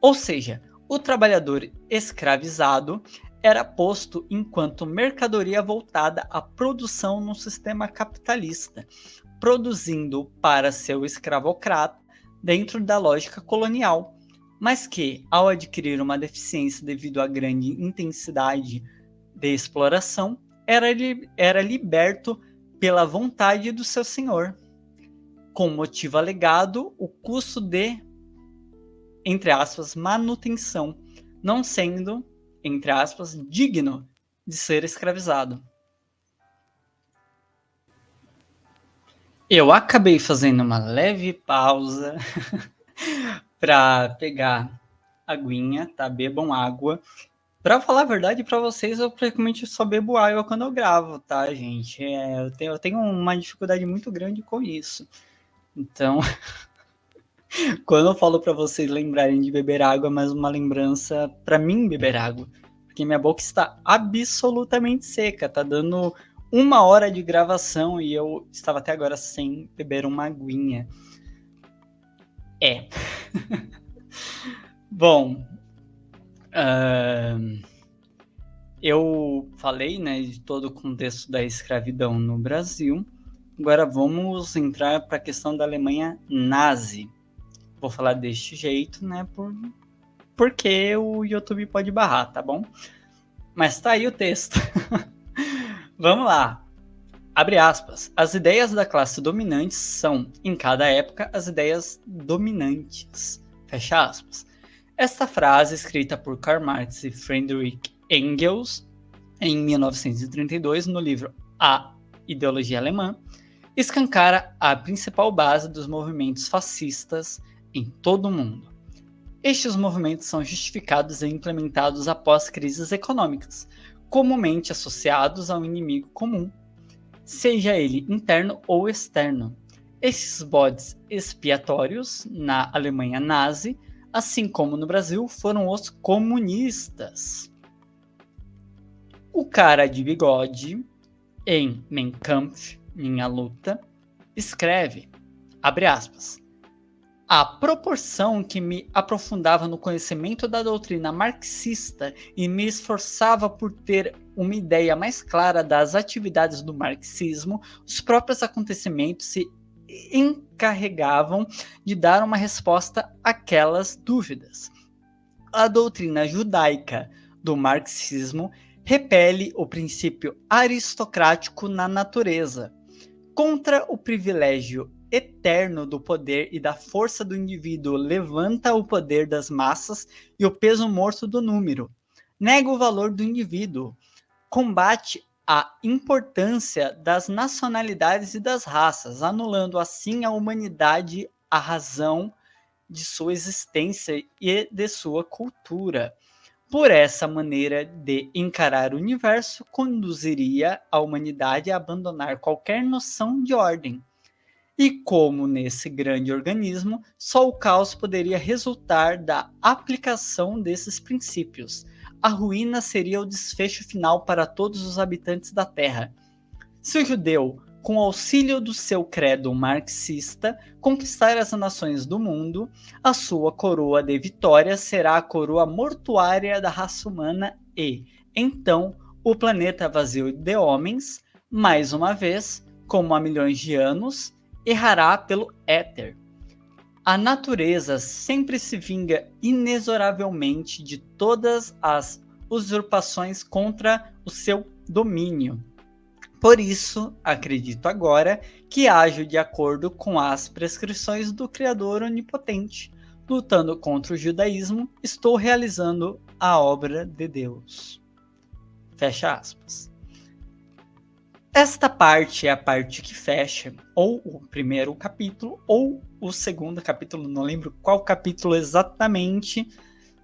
Ou seja, o trabalhador escravizado era posto enquanto mercadoria voltada à produção no sistema capitalista, produzindo para seu escravocrata dentro da lógica colonial, mas que, ao adquirir uma deficiência devido à grande intensidade de exploração, era liberto pela vontade do seu senhor, com motivo alegado o custo de, entre aspas, manutenção, não sendo, entre aspas, digno de ser escravizado. Eu acabei fazendo uma leve pausa para pegar aguinha, tá? Bebam água. Pra falar a verdade pra vocês, eu praticamente só bebo água quando eu gravo, tá, gente? Eu tenho uma dificuldade muito grande com isso. Então, quando eu falo pra vocês lembrarem de beber água, é mais uma lembrança pra mim beber água. Porque minha boca está absolutamente seca, tá dando 1 hora de gravação e eu estava até agora sem beber uma aguinha. Bom, eu falei, né, de todo o contexto da escravidão no Brasil. Agora vamos entrar para a questão da Alemanha nazi. Vou falar deste jeito, né, porque o YouTube pode barrar, tá bom? Mas tá aí o texto. Vamos lá. Abre aspas. As ideias da classe dominante são, em cada época, as ideias dominantes. Fecha aspas. Esta frase, escrita por Karl Marx e Friedrich Engels em 1932, no livro A Ideologia Alemã, escancara a principal base dos movimentos fascistas em todo o mundo. Estes movimentos são justificados e implementados após crises econômicas, comumente associados a um inimigo comum, seja ele interno ou externo. Esses bodes expiatórios na Alemanha nazi, assim como no Brasil, foram os comunistas. O cara de bigode, em Mein Kampf, Minha Luta, escreve, abre aspas, a proporção que me aprofundava no conhecimento da doutrina marxista e me esforçava por ter uma ideia mais clara das atividades do marxismo, os próprios acontecimentos se encarregavam de dar uma resposta àquelas dúvidas. A doutrina judaica do marxismo repele o princípio aristocrático na natureza, contra o privilégio eterno do poder e da força do indivíduo levanta o poder das massas e o peso morto do número. Nega o valor do indivíduo. Combate a importância das nacionalidades e das raças, anulando assim a humanidade, a razão de sua existência e de sua cultura. Por essa maneira de encarar o universo, conduziria a humanidade a abandonar qualquer noção de ordem. E como nesse grande organismo, só o caos poderia resultar da aplicação desses princípios. A ruína seria o desfecho final para todos os habitantes da Terra. Se o judeu, com o auxílio do seu credo marxista, conquistar as nações do mundo, a sua coroa de vitória será a coroa mortuária da raça humana e, então, o planeta vazio de homens, mais uma vez, como há milhões de anos, errará pelo éter. A natureza sempre se vinga inexoravelmente de todas as usurpações contra o seu domínio. Por isso, acredito agora que ajo de acordo com as prescrições do Criador Onipotente. Lutando contra o judaísmo, estou realizando a obra de Deus. Fecha aspas. Esta parte é a parte que fecha ou o primeiro capítulo ou o segundo capítulo, não lembro qual capítulo exatamente,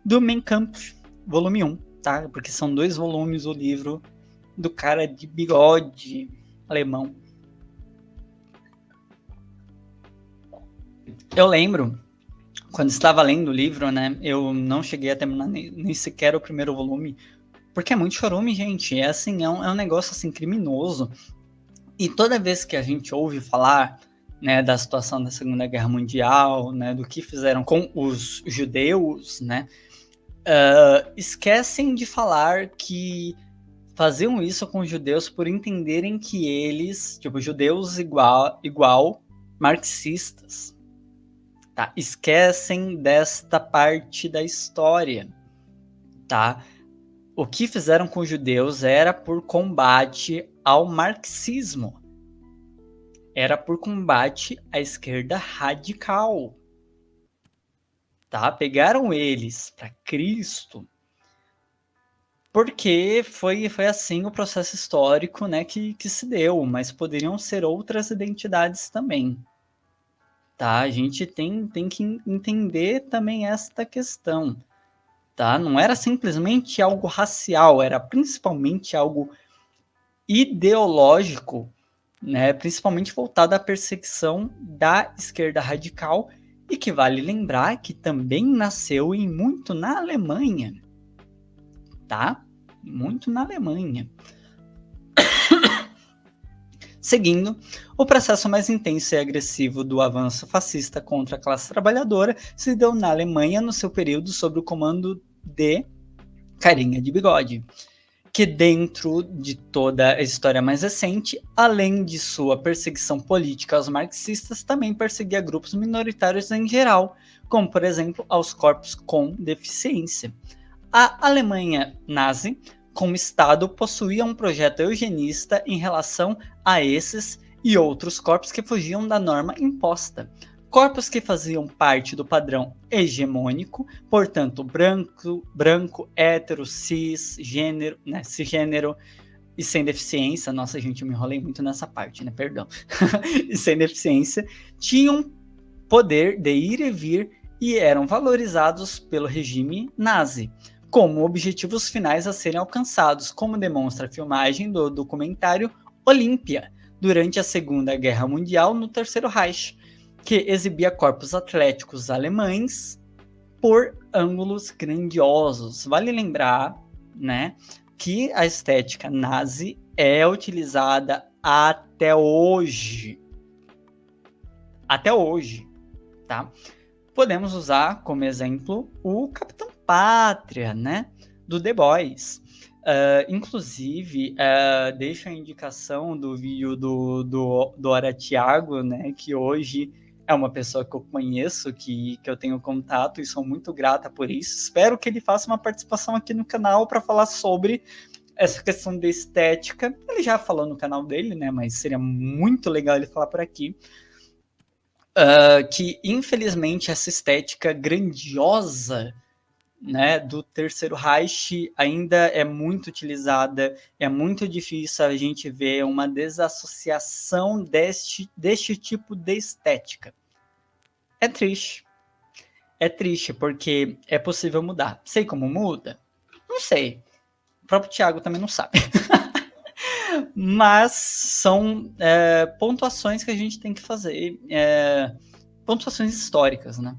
do Mein Kampf, volume 1, tá? Porque são 2 volumes o livro do cara de bigode alemão. Eu lembro, quando estava lendo o livro, né, eu não cheguei a terminar nem sequer o primeiro volume, porque é muito chorume, gente. É assim, é um negócio assim criminoso. E toda vez que a gente ouve falar, né, da situação da Segunda Guerra Mundial, né, do que fizeram com os judeus, né, esquecem de falar que faziam isso com os judeus por entenderem que eles, tipo, judeus igual marxistas, tá? Esquecem desta parte da história, tá? O que fizeram com os judeus era por combate ao marxismo. Era por combate à esquerda radical. Tá? Pegaram eles para Cristo porque foi assim o processo histórico, né, que se deu, mas poderiam ser outras identidades também. Tá? A gente tem que entender também esta questão. Tá? Não era simplesmente algo racial, era principalmente algo ideológico, né, principalmente voltado à perseguição da esquerda radical, e que vale lembrar que também nasceu muito na Alemanha, tá? Muito na Alemanha. Seguindo, o processo mais intenso e agressivo do avanço fascista contra a classe trabalhadora se deu na Alemanha no seu período sob o comando de Carinha de Bigode, que dentro de toda a história mais recente, além de sua perseguição política aos marxistas, também perseguia grupos minoritários em geral, como, por exemplo, aos corpos com deficiência. A Alemanha nazi, como Estado, possuía um projeto eugenista em relação a esses e outros corpos que fugiam da norma imposta. Corpos que faziam parte do padrão hegemônico, portanto, branco, hétero, cisgênero e sem deficiência. Nossa, gente, eu me enrolei muito nessa parte, né? Perdão. E sem deficiência, tinham poder de ir e vir e eram valorizados pelo regime nazi, como objetivos finais a serem alcançados, como demonstra a filmagem do documentário Olímpia, durante a Segunda Guerra Mundial no Terceiro Reich, que exibia corpos atléticos alemães por ângulos grandiosos. Vale lembrar, né, que a estética nazi é utilizada até hoje. Até hoje, tá? Podemos usar como exemplo o Capitão Pátria, né, do The Boys. Inclusive, deixo a indicação do vídeo do Ora Thiago, né, que hoje é uma pessoa que eu conheço, que eu tenho contato e sou muito grata por isso. Espero que ele faça uma participação aqui no canal para falar sobre essa questão de estética. Ele já falou no canal dele, né, mas seria muito legal ele falar por aqui. Que infelizmente essa estética grandiosa, né, do Terceiro Reich ainda é muito utilizada, é muito difícil a gente ver uma desassociação deste tipo de estética. É triste porque é possível mudar. Sei como muda? Não sei. O próprio Thiago também não sabe. Mas são pontuações que a gente tem que fazer, pontuações históricas, né?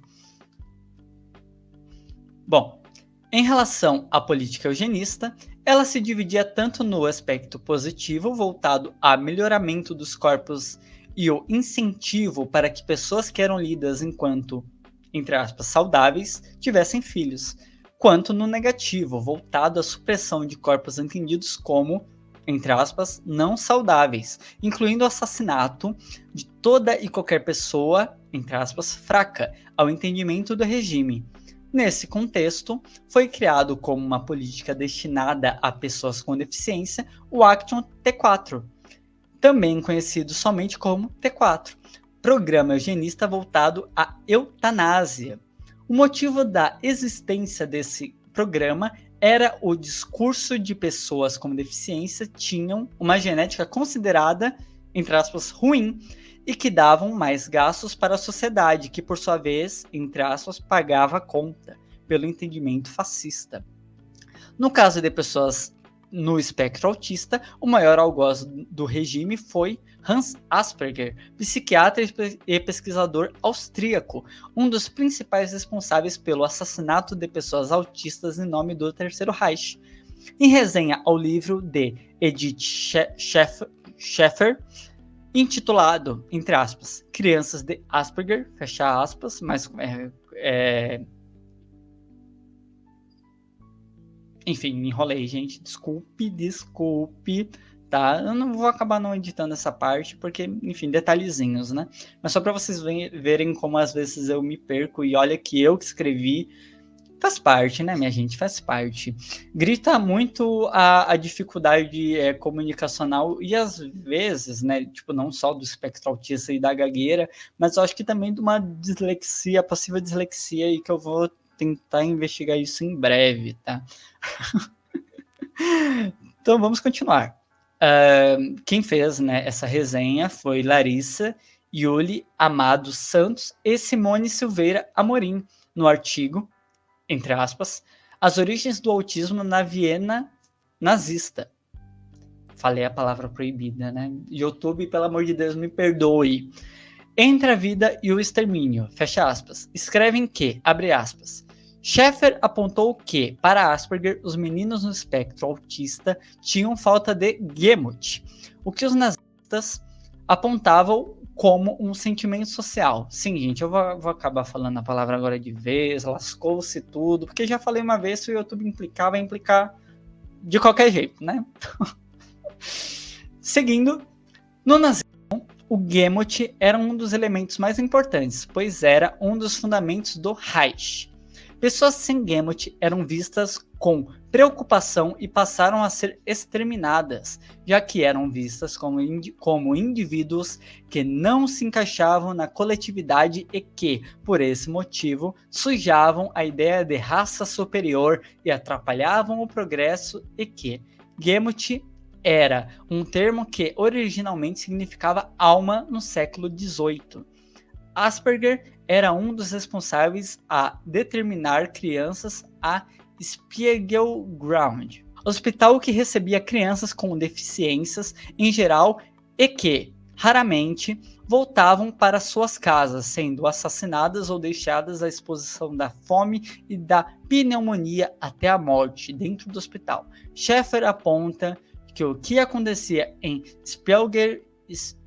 Bom, em relação à política eugenista, ela se dividia tanto no aspecto positivo, voltado a melhoramento dos corpos e o incentivo para que pessoas que eram lidas enquanto, entre aspas, saudáveis, tivessem filhos, quanto no negativo, voltado à supressão de corpos entendidos como, entre aspas, não saudáveis, incluindo o assassinato de toda e qualquer pessoa, entre aspas, fraca, ao entendimento do regime. Nesse contexto, foi criado como uma política destinada a pessoas com deficiência o Action T4, também conhecido somente como T4, Programa Eugenista voltado à eutanásia. O motivo da existência desse programa era o discurso de pessoas com deficiência tinham uma genética considerada, entre aspas, ruim, e que davam mais gastos para a sociedade, que por sua vez, entre aspas, pagava a conta, pelo entendimento fascista. No caso de pessoas no espectro autista, o maior algoz do regime foi Hans Asperger, psiquiatra e pesquisador austríaco, um dos principais responsáveis pelo assassinato de pessoas autistas em nome do Terceiro Reich. Em resenha ao livro de Edith Schaeffer, intitulado, entre aspas, Crianças de Asperger, fecha aspas, mas enfim, me enrolei, gente, desculpe, tá? Eu não vou acabar não editando essa parte, porque, enfim, detalhezinhos, né? Mas só para vocês verem como às vezes eu me perco, e olha que eu que escrevi, faz parte, né, minha gente? Faz parte. Grita muito a dificuldade comunicacional e às vezes, né, tipo, não só do espectro autista e da gagueira, mas eu acho que também de uma dislexia, possível dislexia, e que eu vou tentar investigar isso em breve, tá? Então vamos continuar. Quem fez, né, essa resenha foi Larissa Yuli Amado Santos e Simone Silveira Amorim, no artigo, entre aspas, As Origens do Autismo na Viena Nazista. Falei a palavra proibida, né? YouTube, pelo amor de Deus, me perdoe. Entre a vida e o extermínio, fecha aspas. Escrevem que, abre aspas, Schaeffer apontou que, para Asperger, os meninos no espectro autista tinham falta de Gemut, o que os nazistas apontavam como um sentimento social. Sim, gente, eu vou acabar falando a palavra agora de vez, lascou-se tudo, porque já falei uma vez, se o YouTube vai implicar de qualquer jeito, né? Seguindo, no nazismo, o Gemot era um dos elementos mais importantes, pois era um dos fundamentos do Reich. Pessoas sem Gemot eram vistas com preocupação e passaram a ser exterminadas, já que eram vistas como indivíduos que não se encaixavam na coletividade e que, por esse motivo, sujavam a ideia de raça superior e atrapalhavam o progresso, e que Gemot era um termo que originalmente significava alma no século XVIII. Asperger era um dos responsáveis a determinar crianças a Spiegelground, hospital que recebia crianças com deficiências em geral e que, raramente, voltavam para suas casas, sendo assassinadas ou deixadas à exposição da fome e da pneumonia até a morte dentro do hospital. Schaeffer aponta que o que acontecia em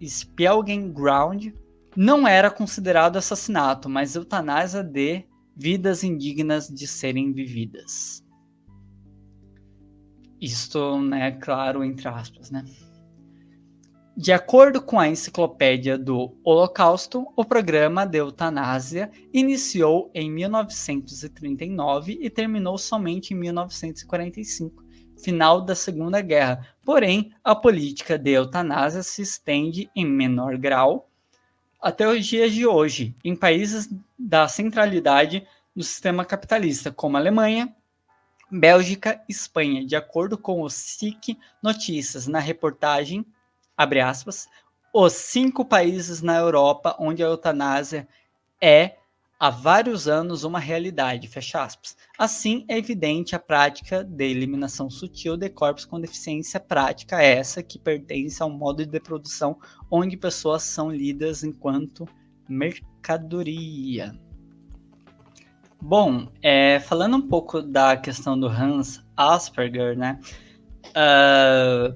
Spiegelground não era considerado assassinato, mas eutanásia de vidas indignas de serem vividas. Isto, né, claro, entre aspas, né? De acordo com a enciclopédia do Holocausto, o programa de eutanásia iniciou em 1939 e terminou somente em 1945, final da Segunda Guerra. Porém, a política de eutanásia se estende em menor grau até os dias de hoje, em países da centralidade do sistema capitalista, como Alemanha, Bélgica e Espanha, de acordo com o SIC Notícias, na reportagem, abre aspas, os 5 países na Europa onde a eutanásia é há vários anos uma realidade, fecha aspas. Assim, é evidente a prática de eliminação sutil de corpos com deficiência prática, essa que pertence ao modo de produção onde pessoas são lidas enquanto mercadoria. Bom, falando um pouco da questão do Hans Asperger, né?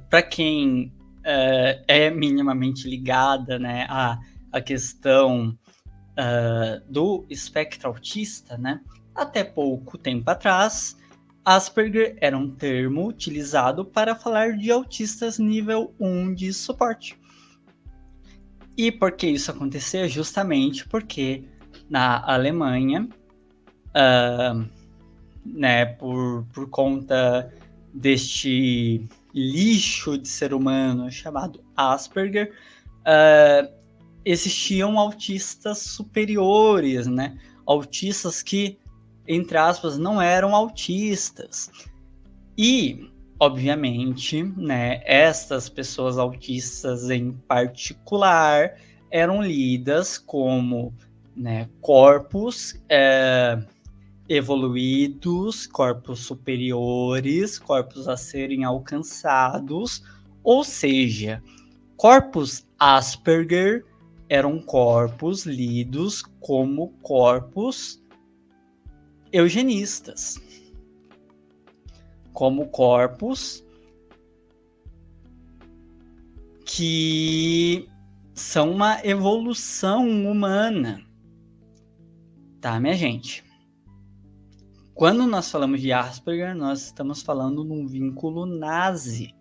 Para quem é minimamente ligada, né, à questão do espectro autista, né? Até pouco tempo atrás, Asperger era um termo utilizado para falar de autistas nível 1 de suporte. E por que isso acontecia? Justamente porque na Alemanha, né, por conta deste lixo de ser humano chamado Asperger, existiam autistas superiores, né? Autistas que, entre aspas, não eram autistas. E, obviamente, né, estas pessoas autistas em particular eram lidas como, né, corpos evoluídos, corpos superiores, corpos a serem alcançados, ou seja, corpos Asperger eram corpos lidos como corpos eugenistas, como corpos que são uma evolução humana, tá, minha gente? Quando nós falamos de Asperger, nós estamos falando num vínculo nazi,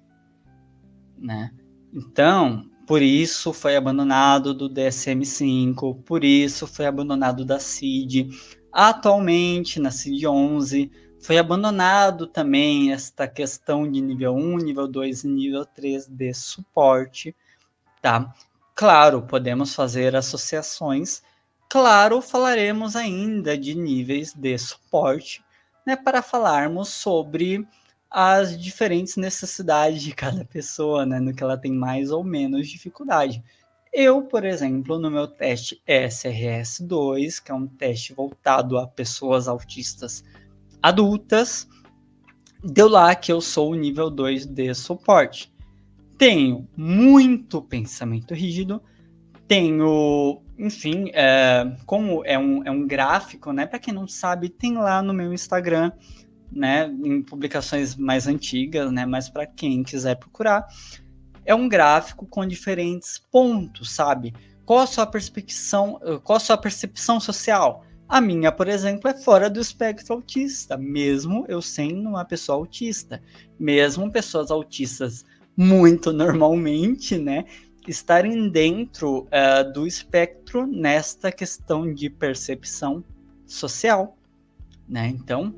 né? Então, por isso foi abandonado do DSM-5, por isso foi abandonado da CID. Atualmente, na CID-11, foi abandonado também esta questão de nível 1, nível 2 e nível 3 de suporte, tá? Claro, podemos fazer associações. Claro, falaremos ainda de níveis de suporte, né, para falarmos sobre as diferentes necessidades de cada pessoa, né, no que ela tem mais ou menos dificuldade. Eu, por exemplo, no meu teste SRS-2, que é um teste voltado a pessoas autistas adultas, deu lá que eu sou o nível 2 de suporte. Tenho muito pensamento rígido, tenho, enfim, como é um gráfico, né? Para quem não sabe, tem lá no meu Instagram, né? Em publicações mais antigas, né? Mas para quem quiser procurar, é um gráfico com diferentes pontos, sabe? Qual a sua percepção social? A minha, por exemplo, é fora do espectro autista, mesmo eu sendo uma pessoa autista. Mesmo pessoas autistas muito normalmente, né, estarem dentro do espectro nesta questão de percepção social, né? Então,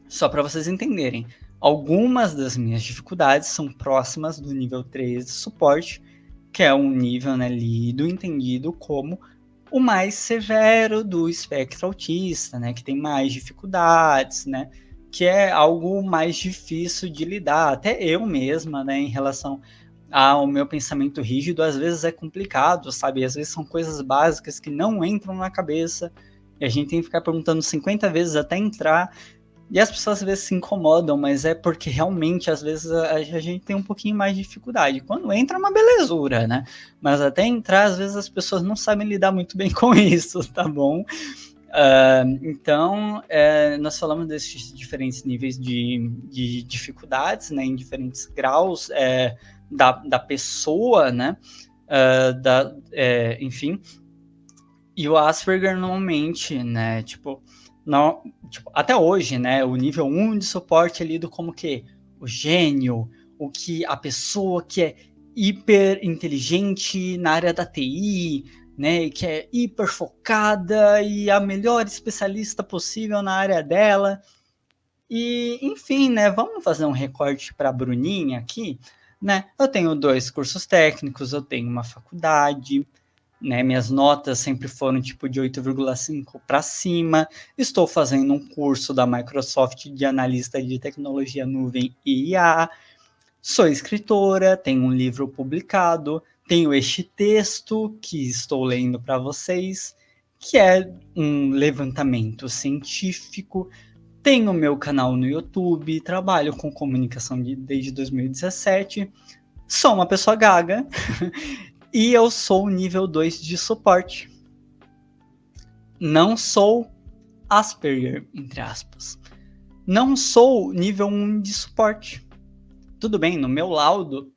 só para vocês entenderem, algumas das minhas dificuldades são próximas do nível 3 de suporte, que é um nível, né, lido, entendido como o mais severo do espectro autista, né, que tem mais dificuldades, né, que é algo mais difícil de lidar. Até eu mesma, né, em relação ao meu pensamento rígido, às vezes é complicado, sabe? Às vezes são coisas básicas que não entram na cabeça e a gente tem que ficar perguntando 50 vezes até entrar. E as pessoas às vezes se incomodam, mas é porque realmente às vezes a gente tem um pouquinho mais de dificuldade. Quando entra é uma belezura, né? Mas até entrar, às vezes as pessoas não sabem lidar muito bem com isso, tá bom? Então, nós falamos desses diferentes níveis de dificuldades, né? Em diferentes graus da pessoa, né? Enfim. E o Asperger normalmente, né? Tipo, até hoje, né, o nível 1 de suporte é lido como que o gênio, o que a pessoa que é hiper inteligente na área da TI, né, que é hiper focada e a melhor especialista possível na área dela. E, enfim, né, vamos fazer um recorte para a Bruninha aqui, né? Eu tenho 2 cursos técnicos, eu tenho uma faculdade, né, minhas notas sempre foram tipo de 8,5 para cima. Estou fazendo um curso da Microsoft de analista de tecnologia nuvem e IA. Sou escritora, tenho um livro publicado, tenho este texto que estou lendo para vocês, que é um levantamento científico. Tenho meu canal no YouTube, trabalho com comunicação desde 2017. Sou uma pessoa gaga. E eu sou o nível 2 de suporte. Não sou Asperger, entre aspas. Não sou nível 1 de suporte. Tudo bem, no meu laudo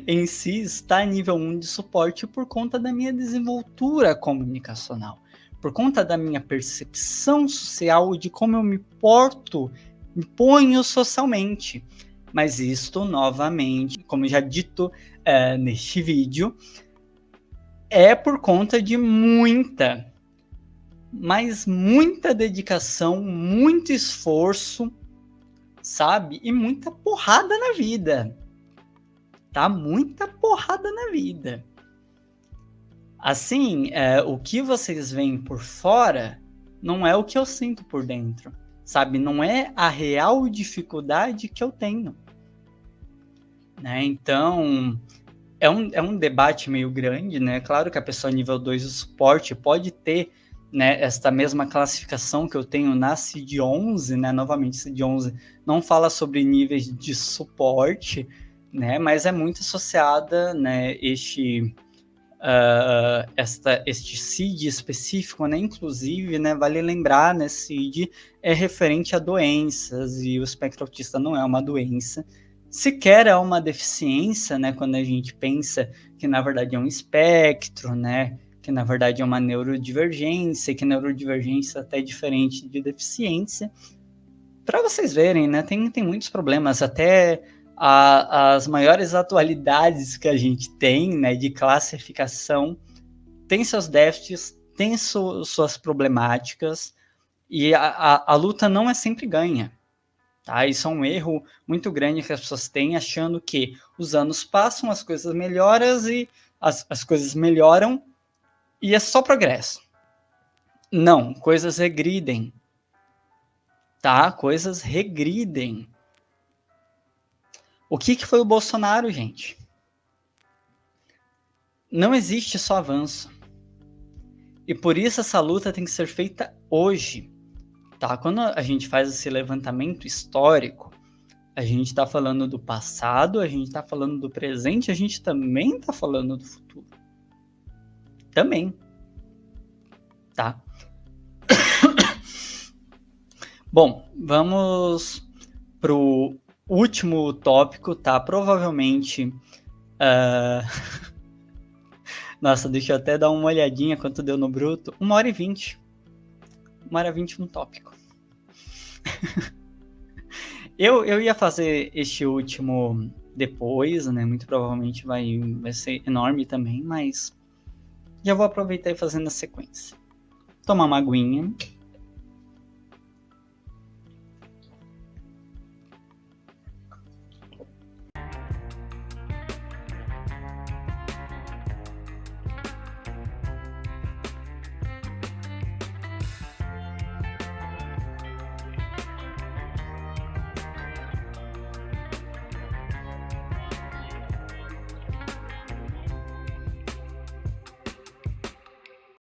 em si está nível 1 de suporte por conta da minha desenvoltura comunicacional, por conta da minha percepção social, de como eu me porto, me ponho socialmente. Mas isto, novamente, como já dito neste vídeo, é por conta de muita, mas muita dedicação, muito esforço, sabe? E muita porrada na vida, tá? Muita porrada na vida. Assim, o que vocês veem por fora não é o que eu sinto por dentro, sabe? Não é a real dificuldade que eu tenho, né? Então, é um debate meio grande, né? Claro que a pessoa nível 2 do suporte pode ter, né, esta mesma classificação que eu tenho na CID-11, né? Novamente, CID-11 não fala sobre níveis de suporte, né? Mas é muito associada, né, este CID específico, né? Inclusive, né, vale lembrar, né, CID é referente a doenças e o espectro autista não é uma doença. Sequer é uma deficiência, né, quando a gente pensa que na verdade é um espectro, né, que na verdade é uma neurodivergência, que neurodivergência até é diferente de deficiência. Para vocês verem, né, tem muitos problemas, até as maiores atualidades que a gente tem, né, de classificação, tem seus déficits, tem suas problemáticas, e a luta não é sempre ganha. Tá? Isso é um erro muito grande que as pessoas têm, achando que os anos passam, as coisas melhoram e as coisas melhoram e é só progresso. Não, coisas regridem. Tá? Coisas regridem. O que foi o Bolsonaro, gente? Não existe só avanço. E por isso essa luta tem que ser feita hoje. Tá? Quando a gente faz esse levantamento histórico, a gente está falando do passado, a gente está falando do presente, a gente também está falando do futuro. Também. Tá? Bom, vamos pro último tópico, tá? Provavelmente... Nossa, deixa eu até dar uma olhadinha quanto deu no bruto. 1h20. 1 hora 20 um tópico. Eu ia fazer este último depois, né? Muito provavelmente vai ser enorme também, mas já vou aproveitar e fazer na sequência. Tomar uma aguinha.